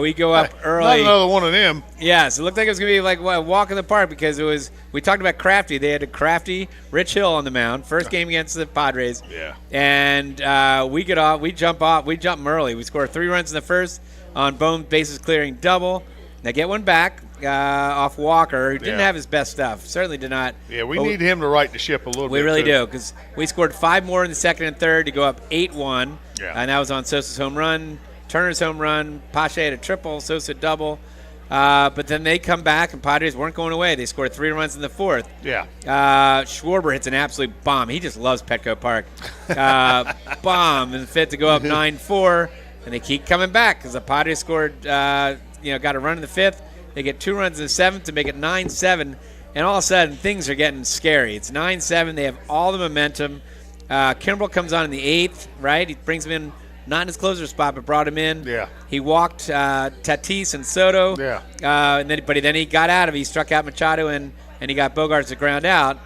We go up early. Not another one of them. Yes, it looked like it was going to be like a walk in the park because we talked about Crafty. They had a Crafty, Rich Hill on the mound. First game against the Padres. Yeah. And we jump them early. We score 3 runs in the first on Bone bases clearing double. Now get one back off Walker, who didn't have his best stuff. Certainly did not. Yeah, we need him to right the ship a little bit. We really do, because we scored 5 more in the 2nd and 3rd to go up 8-1. Yeah. And that was on Sosa's home run, Turner's home run, Pache had a triple, Sosa double. But then they come back, and Padres weren't going away. They scored 3 runs in the 4th. Yeah. Schwarber hits an absolute bomb. He just loves Petco Park. Bomb in the 5th to go up 9-4, and they keep coming back because the Padres scored, got a run in the 5th. They get 2 runs in the 7th to make it 9-7, and all of a sudden things are getting scary. It's 9-7. They have all the momentum. Kimbrel comes on in the 8th, right? He brings him in. Not in his closer spot, but brought him in. Yeah. He walked Tatis and Soto. Yeah. But then he got out of it. He struck out Machado and he got Bogarts to ground out.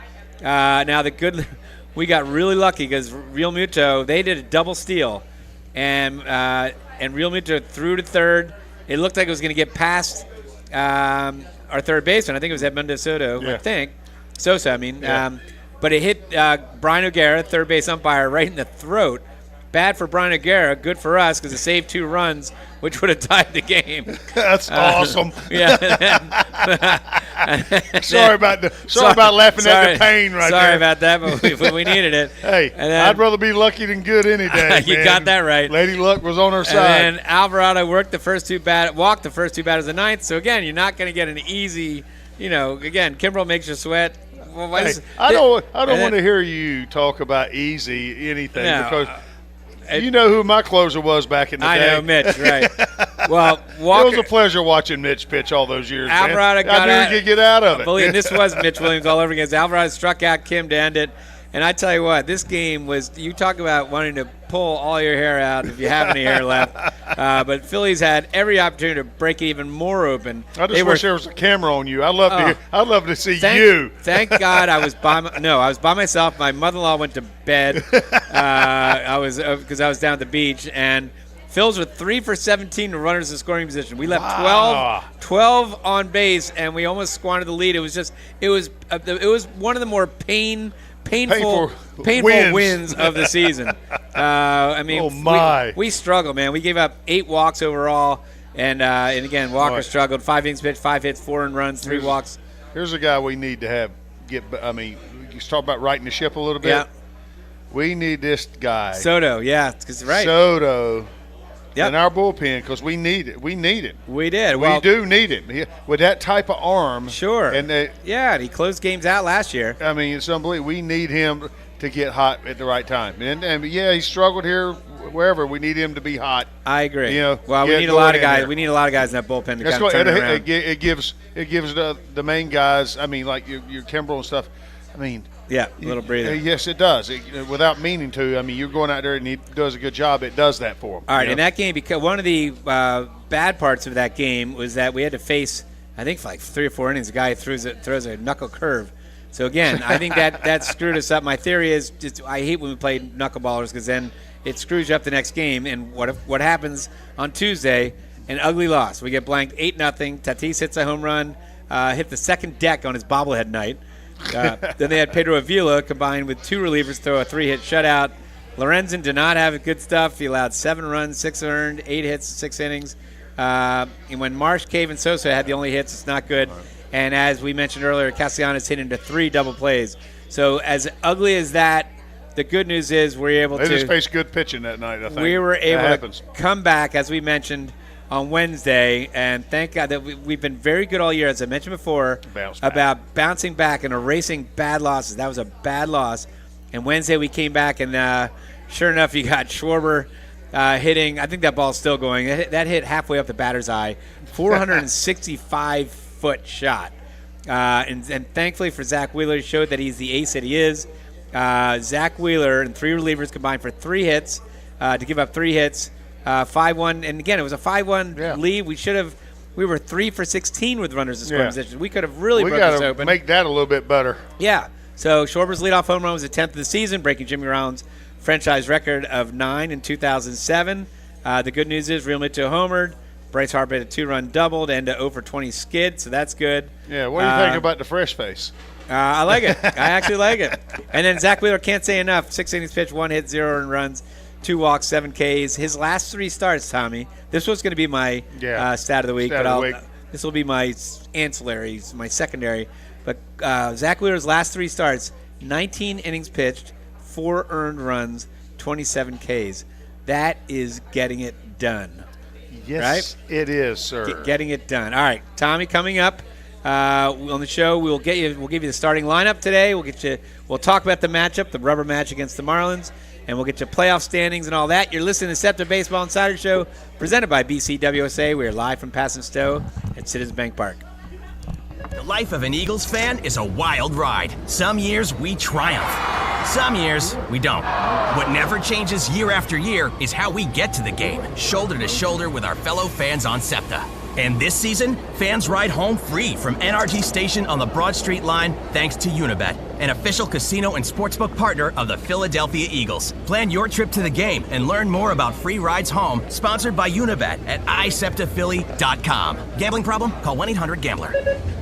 We got really lucky because Realmuto, they did a double steal, and Realmuto threw to 3rd. It looked like it was going to get past our third baseman. I think it was Edmundo Soto. Yeah. I think Sosa. I mean, Yeah. but it hit Brian O'Gara, third base umpire, right in the throat. Bad for Brian O'Gara, good for us because it saved 2 runs, which would have tied the game. That's awesome. Yeah. Sorry about laughing at the pain right there. Sorry about that, but we needed it. Hey, I'd rather be lucky than good any day. You man. got that right. Lady Luck was on her side. And Alvarado walked the first 2 batters of the 9th. So again, you're not going to get an easy. Again, Kimbrel makes you sweat. Well, I don't want to hear you talk about easy anything because. You know who my closer was back in the day. I know, Mitch, right. Well, Walker, it was a pleasure watching Mitch pitch all those years, Alvarado man. I knew he could get out of it. And this was Mitch Williams all over again. Alvarado struck out Kim to end it. And I tell you what, this game was – you talk about wanting to pull all your hair out if you have any hair left. But Phillies had every opportunity to break it even more open. I just wish there was a camera on you. I'd love to see you. Thank God I was by myself. My mother-in-law went to bed. Because I was down at the beach. And Phil's were 3 for 17 to runners in scoring position. We left 12 on base, and we almost squandered the lead. It was one of the more painful wins of the season. We struggled, man. We gave up 8 walks overall, and again, Walker struggled. 5 innings pitched, 5 hits, 4 earned runs, 3 walks. Here's a guy we need to have you talk about righting the ship a little bit. Yeah. We need this guy. Soto, yeah, because right. Soto. Yep. In our bullpen because we need it. We need it. We did. We do need it. With that type of arm. Sure. And he closed games out last year. I mean, it's unbelievable. We need him to get hot at the right time. And he struggled here wherever. We need him to be hot. I agree. We need a lot of guys. We need a lot of guys in that bullpen to kind of turn it around. It gives the main guys, like your Kimbrel and stuff, yeah, a little breather. Yes, it does. Without meaning to. You're going out there and he does a good job. It does that for him. All right, in that game, because one of the bad parts of that game was that we had to face, I think, for like 3 or 4 innings, a guy who throws a knuckle curve. So, again, I think that screwed us up. My theory is I hate when we play knuckleballers because then it screws you up the next game. And what happens on Tuesday, an ugly loss. We get blanked 8-0. Tatis hits a home run. hit the second deck on his bobblehead night. Then they had Pedro Avila combined with 2 relievers throw a 3-hit shutout. Lorenzen did not have good stuff. He allowed 7 runs, 6 earned, 8 hits, 6 innings. And when Marsh, Cave, and Sosa had the only hits, it's not good. And as we mentioned earlier, Castellanos hit into 3 double plays. So as ugly as that, the good news is we're able to. They just faced good pitching that night, I think. We were able to come back, as we mentioned, on Wednesday, and thank God that we've been very good all year, as I mentioned before, about bouncing back and erasing bad losses. That was a bad loss. And Wednesday we came back, and sure enough, you got Schwarber hitting. I think that ball's still going. That hit halfway up the batter's eye, 465-foot shot. And thankfully for Zach Wheeler, he showed that he's the ace that he is. Zach Wheeler and 3 relievers combined for 3 hits to give up 3 hits. 5-1, and again, it was a 5-1 lead. We were 3 for 16 with runners in scoring position. We could have really broken this open. Make that a little bit better. Yeah. So Schwarber's leadoff home run was the 10th of the season, breaking Jimmy Rollins' franchise record of 9 in 2007. The good news is Real Mitchell homered. Bryce Harper had a 2-run double to end a 0 for 20 skid, so that's good. Yeah. What do you think about the fresh face? I like it. I actually like it. And then Zach Wheeler, can't say enough. 6 innings pitched, 1 hit, 0 earned runs. 2 walks, 7 Ks. His last 3 starts, Tommy. This was going to be my stat of the week, this will be my ancillary, my secondary. But Zach Wheeler's last 3 starts, 19 innings pitched, 4 earned runs, 27 Ks. That is getting it done. Yes, right? It is, sir. Getting it done. All right, Tommy, coming up on the show, we'll give you the starting lineup today. We'll talk about the matchup, the rubber match against the Marlins. And we'll get you playoff standings and all that. You're listening to Septa Baseball Insider Show, presented by BCWSA. We are live from Pass and Stowe at Citizens Bank Park. The life of an Eagles fan is a wild ride. Some years we triumph. Some years we don't. What never changes year after year is how we get to the game, shoulder to shoulder with our fellow fans on Septa. And this season, fans ride home free from NRG Station on the Broad Street line thanks to Unibet, an official casino and sportsbook partner of the Philadelphia Eagles. Plan your trip to the game and learn more about free rides home, sponsored by Unibet at iseptaphilly.com. Gambling problem? Call 1-800-GAMBLER.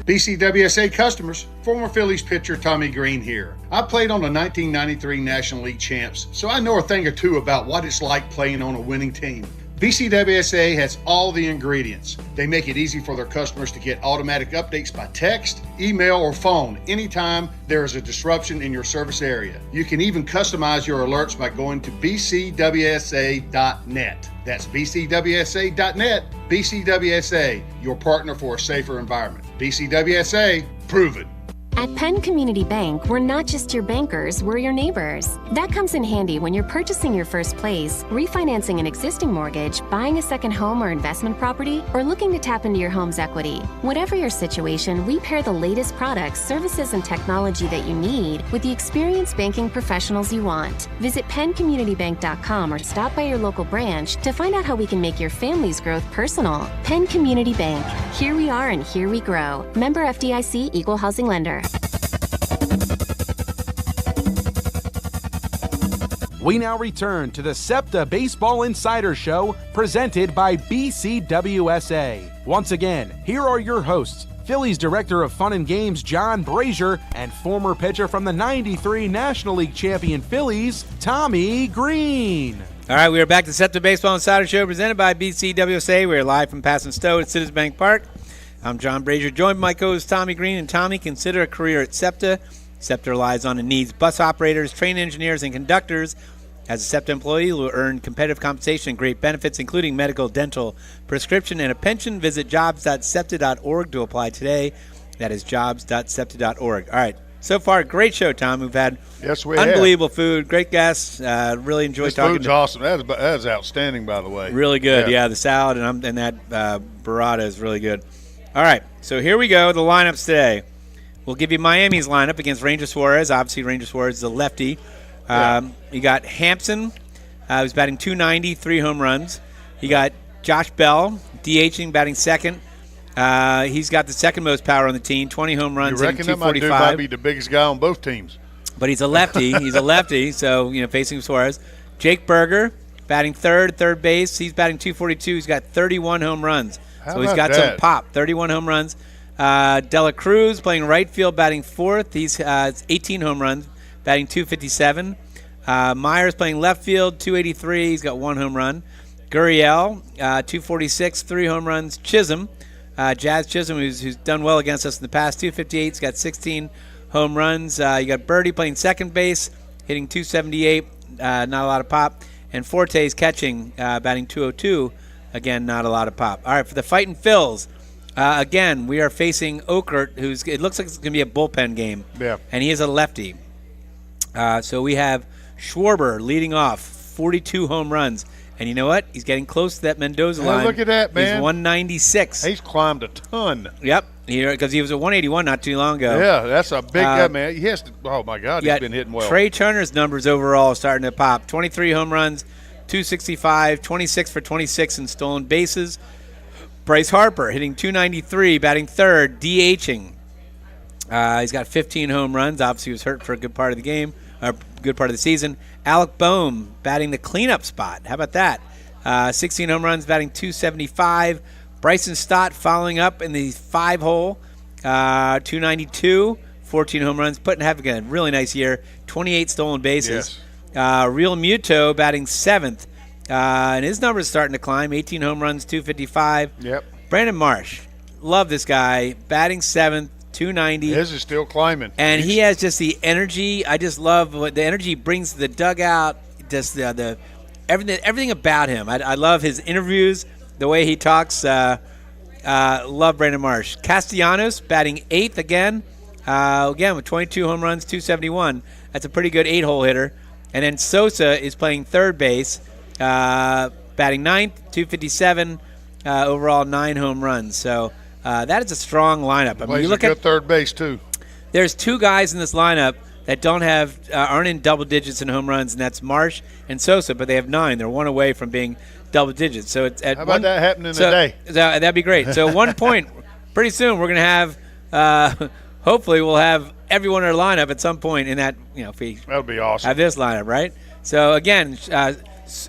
BCWSA customers, former Phillies pitcher Tommy Greene here. I played on the 1993 National League champs, so I know a thing or two about what it's like playing on a winning team. BCWSA has all the ingredients. They make it easy for their customers to get automatic updates by text, email, or phone anytime there is a disruption in your service area. You can even customize your alerts by going to bcwsa.net. That's bcwsa.net. BCWSA, your partner for a safer environment. BCWSA, proven. At Penn Community Bank, we're not just your bankers, we're your neighbors. That comes in handy when you're purchasing your first place, refinancing an existing mortgage, buying a second home or investment property, or looking to tap into your home's equity. Whatever your situation, we pair the latest products, services, and technology that you need with the experienced banking professionals you want. Visit penncommunitybank.com or stop by your local branch to find out how we can make your family's growth personal. Penn Community Bank. Here we are and here we grow. Member FDIC, Equal Housing Lender. We now return to the Septa Baseball Insider Show, presented by BCWSA. Once again, here are your hosts, Phillies Director of Fun and Games John Brazer and former pitcher from the '93 National League champion Phillies, Tommy Greene. All right, we are back to Septa Baseball Insider Show, presented by BCWSA. We are live from Pass and Stowe at Citizens Bank Park. I'm John Brazer, joined by my co-host Tommy Greene. And Tommy, consider a career at Septa. Septa relies on and needs bus operators, train engineers, and conductors. As a Septa employee, you will earn competitive compensation and great benefits, including medical, dental, prescription, and a pension. Visit jobs.septa.org to apply today. That is jobs.septa.org. All right, so far, great show, Tom. We've had unbelievable food, great guests. Really enjoyed talking. Food's awesome. That is outstanding, by the way. Really good. Yeah, the salad and that burrata is really good. All right, so here we go, the lineups today. We'll give you Miami's lineup against Ranger Suarez. Obviously, Ranger Suarez is a lefty. You got Hampson, who's batting .290, 3 home runs. You got Josh Bell, DHing, batting second. He's got the second most power on the team, 20 home runs. You reckon that might be the biggest guy on both teams? But he's a lefty. He's a lefty, so, facing Suarez. Jake Berger, batting third base. He's batting .242. He's got 31 home runs. So he's got some pop, 31 home runs. Dela Cruz playing right field, batting fourth. He's 18 home runs, batting .257. Myers playing left field, 283. He's got 1 home run. Gurriel, 246, 3 home runs. Chisholm, Jazz Chisholm, who's done well against us in the past, 258. He's got 16 home runs. You got Birdie playing second base, hitting .278. Not a lot of pop. And Forte's catching, batting .202. Again, not a lot of pop. All right, for the Fightin' Phils, again, we are facing Okert, it looks like it's going to be a bullpen game. Yeah. And he is a lefty. So we have Schwarber leading off, 42 home runs. And you know what? He's getting close to that Mendoza line. Look at that, man. He's 196. He's climbed a ton. Yep. Because he was at 181 not too long ago. Yeah, that's a big guy, man. He has to, oh, my God, he's been hitting well. Trey Turner's numbers overall starting to pop. 23 home runs, 265, 26 for 26 in stolen bases. Bryce Harper hitting .293, batting third, DHing. He's got 15 home runs. Obviously, he was hurt for a good part of the game, or good part of the season. Alec Boehm batting the cleanup spot. How about that? 16 home runs, batting .275. Bryson Stott following up in the 5-hole, .292, 14 home runs, having a really nice year, 28 stolen bases. Yes. Real Muto batting 7th, and his numbers starting to climb, 18 home runs, .255. Yep. Brandon Marsh, love this guy, batting 7th, .290. His is still climbing. And he has just the energy. I just love what the energy brings to the dugout, just the everything about him. I love his interviews, the way he talks. Love Brandon Marsh. Castellanos batting 8th again. Again with 22 home runs, .271. That's a pretty good 8-hole hitter. And then Sosa is playing third base, batting 9th, .257. Overall 9 home runs. So that is a strong lineup. I mean, you look at third base too. There's 2 guys in this lineup that aren't in double digits in home runs, and that's Marsh and Sosa. But they have 9. They're 1 away from being double digits. So it's at how about that happening today? That'd be great. So 1 point. Pretty soon we're going to have. Hopefully we'll have everyone in our lineup at some point in that. If we that'll be awesome. Have this lineup, right? So again.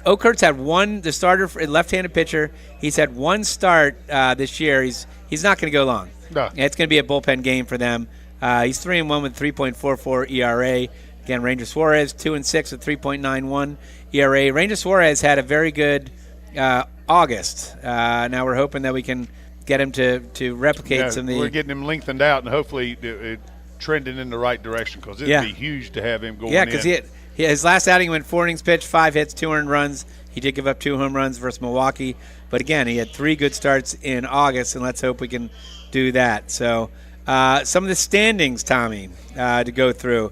Okert's had the starter, left-handed pitcher. He's had 1 start this year. He's not going to go long. No. It's going to be a bullpen game for them. He's 3-1 with 3.44 ERA. Again, Ranger Suarez 2-6 with 3.91 ERA. Ranger Suarez had a very good August. Now we're hoping that we can get him to replicate some of the. We're getting him lengthened out and hopefully trending in the right direction because it'd be huge to have him going. Yeah, because his last outing went 4 innings pitched, 5 hits, 2 earned runs. He did give up 2 home runs versus Milwaukee. But, again, he had 3 good starts in August, and let's hope we can do that. So some of the standings, Tommy, to go through.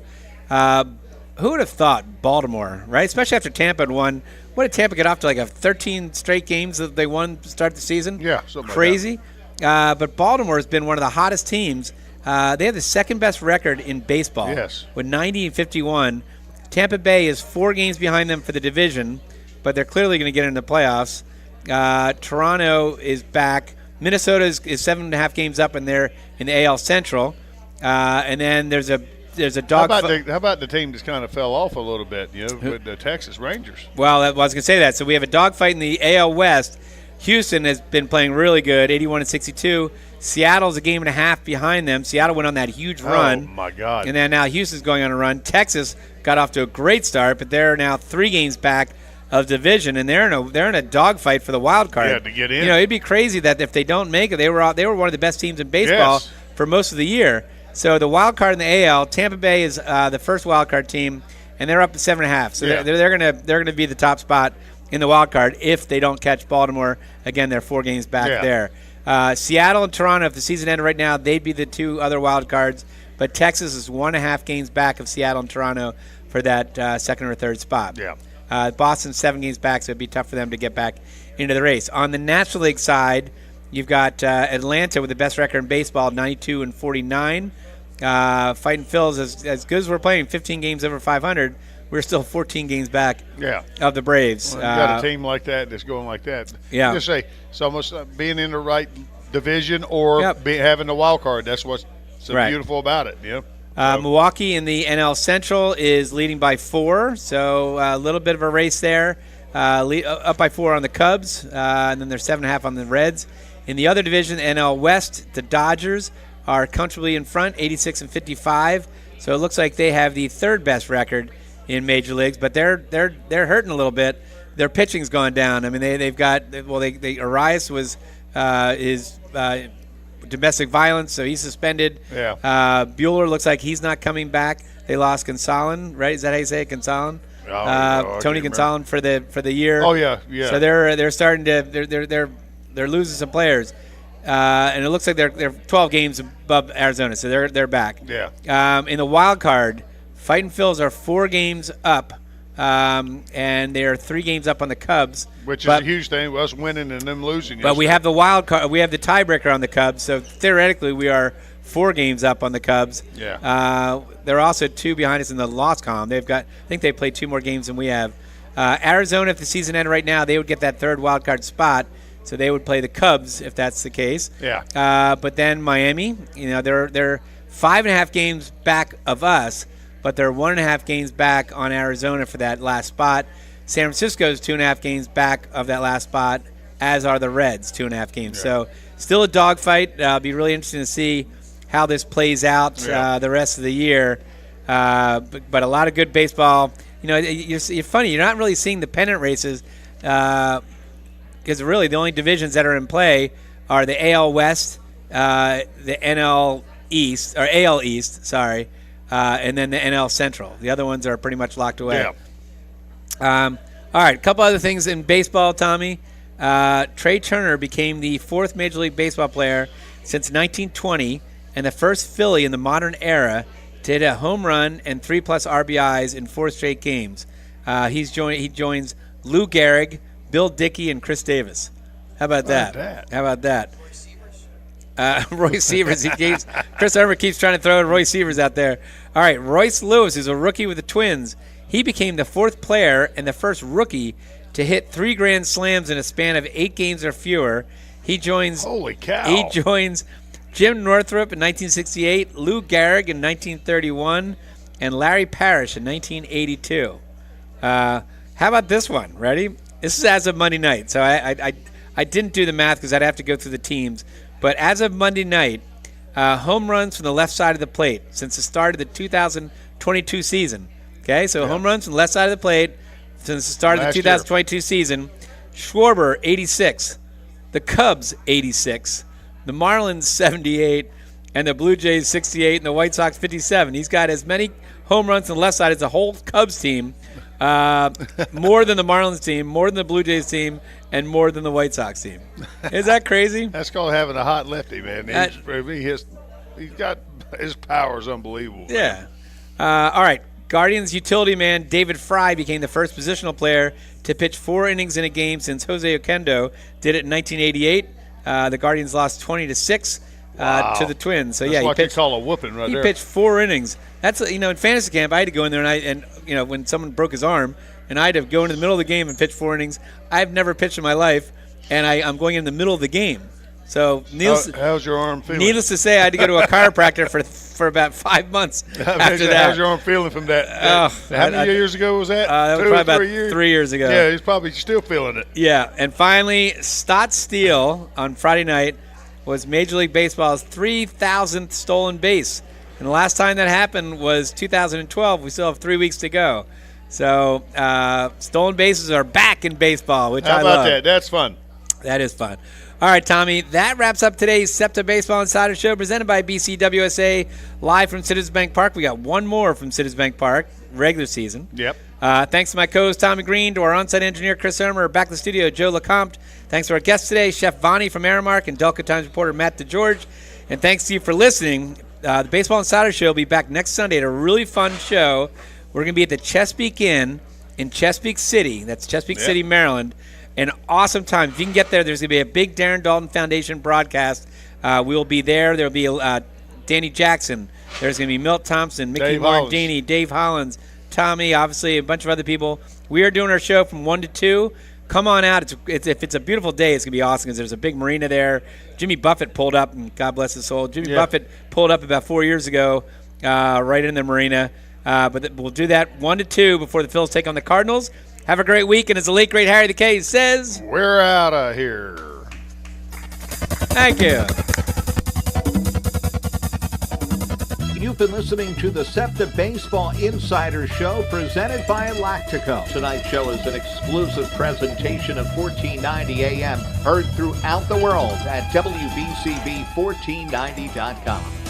Who would have thought Baltimore, right? Especially after Tampa had won. What did Tampa get off to, like 13 straight games that they won to start the season? Yeah, something crazy. Like that. But Baltimore has been one of the hottest teams. They have the second-best record in baseball. Yes. With 90-51. Tampa Bay is 4 games behind them for the division, but they're clearly going to get into the playoffs. Toronto is back. Minnesota is 7.5 games up in the AL Central. And then there's a dog. How about the team just kind of fell off a little bit, with the Texas Rangers? Well, I was going to say that. So we have a dogfight in the AL West. Houston has been playing really good, 81-62. Seattle's a game and a half behind them. Seattle went on that huge run. Oh, my God. And then now Houston's going on a run. Texas got off to a great start, but they're now 3 games back of division, and they're in a dogfight for the wild card. Yeah, to get in. It'd be crazy that if they don't make it, they were one of the best teams in baseball for most of the year. So the wild card in the AL, Tampa Bay is the first wild card team, and they're up to 7.5. So they're gonna be the top spot in the wild card if they don't catch Baltimore. Again, they're 4 games back there. Seattle and Toronto, if the season ended right now, they'd be the 2 other wild cards. But Texas is 1.5 games back of Seattle and Toronto for that second or third spot. Yeah. Boston's 7 games back, so it'd be tough for them to get back into the race. On the National League side, you've got Atlanta with the best record in baseball, 92-49. Fightin' Phils, as good as we're playing, 15 games over 500. We're still 14 games back of the Braves. Well, you got a team like that that's going like that. Yeah. Just say it's almost being in the right division or having the wild card. That's what's so beautiful about it. Milwaukee in the NL Central is leading by 4, so a little bit of a race there. Up by 4 on the Cubs, and then they're 7.5 on the Reds. In the other division, NL West, the Dodgers are comfortably in front, 86-55. So it looks like they have the third best record in major leagues, but they're hurting a little bit. Their pitching's gone down. I mean, they've got Arias was is domestic violence, so he's suspended. Yeah. Bueller looks like he's not coming back. They lost Gonsolin, right? Is that how you say it, Gonsolin? Tony Gonsolin for the year. Oh yeah. So they're starting to they're losing some players, and it looks like they're 12 games above Arizona, so they're back. Yeah. In the wild card, Fighting Phils are 4 games up, and they're 3 games up on the Cubs, which is a huge thing. Us winning and them losing. But we have the wild card. We have the tiebreaker on the Cubs, so theoretically we are 4 games up on the Cubs. Yeah. They're also 2 behind us in the loss column. I think they played 2 more games than we have. Arizona, if the season ended right now, they would get that 3rd wild card spot. So they would play the Cubs if that's the case. Yeah. But then Miami, they're 5.5 games back of us, but they're 1.5 games back on Arizona for that last spot. San Francisco's 2.5 games back of that last spot, as are the Reds, 2.5 games. Yeah. So still a dogfight. It'll be really interesting to see how this plays out the rest of the year. But a lot of good baseball. You're funny. You're not really seeing the pennant races. Because really the only divisions that are in play are the AL West, the NL East, or AL East, sorry, and then the NL Central. The other ones are pretty much locked away. Yeah. All right, a couple other things in baseball, Tommy. Trey Turner became the 4th Major League Baseball player since 1920 and the first Philly in the modern era to hit a home run and 3+ RBIs in 4 straight games. He joins Lou Gehrig, Bill Dickey, and Chris Davis. How about that? How about that? Roy Sievers. Chris Irmer keeps trying to throw Roy Sievers out there. All right, Royce Lewis is a rookie with the Twins. He became the 4th player and the first rookie to hit 3 grand slams in a span of 8 games or fewer. He joins. Holy cow! He joins Jim Northrup in 1968, Lou Gehrig in 1931, and Larry Parrish in 1982. How about this one? Ready? This is as of Monday night, so I didn't do the math because I'd have to go through the teams. But as of Monday night, home runs from the left side of the plate since the start of the 2022 season. Okay, so home runs from the left side of the plate since the start of the 2022 season. Schwarber, 86. The Cubs, 86. The Marlins, 78. And the Blue Jays, 68. And the White Sox, 57. He's got as many home runs on the left side as the whole Cubs team. More than the Marlins team, more than the Blue Jays team, and more than the White Sox team. Is that crazy? That's called having a hot lefty, man. He's got his power is unbelievable. Yeah. All right. Guardians utility man David Fry became the first positional player to pitch 4 innings in a game since Jose Oquendo did it in 1988. The Guardians lost 20-6 to the Twins. So that's what you call a whooping right there. He pitched 4 innings. That's in fantasy camp I had to go in there and when someone broke his arm and I had to go into the middle of the game and pitch 4 innings. I've never pitched in my life, and I'm going in the middle of the game. So how's your arm feeling? Needless to say, I had to go to a chiropractor for about 5 months after that. How's your arm feeling from that? How many years ago was that? That was probably about 3 years ago. Yeah, he's probably still feeling it. Yeah, and finally, Stott Steele on Friday night was Major League Baseball's 3,000th stolen base. And the last time that happened was 2012. We still have 3 weeks to go. So stolen bases are back in baseball, which I love. How about that? That's fun. That is fun. All right, Tommy, that wraps up today's Septa Baseball Insider Show presented by BCWSA live from Citizens Bank Park. We got one more from Citizens Bank Park, regular season. Yep. Thanks to my co-host Tommy Greene, to our on-site engineer Chris Irmer, back in the studio Joe LeCompte. Thanks to our guests today, Chef Vonnie from Aramark and Delco Times reporter Matt DeGeorge. And thanks to you for listening. The Baseball Insider Show will be back next Sunday at a really fun show. We're going to be at the Chesapeake Inn in Chesapeake City. That's Chesapeake City, Maryland. An awesome time. If you can get there, there's going to be a big Darren Dalton Foundation broadcast. We will be there. There will be Danny Jackson. There's going to be Milt Thompson, Mickey Martini, Dave Hollins, Tommy, obviously a bunch of other people. We are doing our show from 1 to 2. Come on out. If it's a beautiful day, it's going to be awesome because there's a big marina there. Jimmy Buffett pulled up, and God bless his soul. Jimmy Buffett pulled up about 4 years ago right in the marina. But we'll do that 1 to 2 before the Phils take on the Cardinals. Have a great week, and as the late, great Harry the K says, we're out of here. Thank you. You've been listening to the Septa Baseball Insiders Show presented by Lactico. Tonight's show is an exclusive presentation of 1490 AM, heard throughout the world at WBCB1490.com.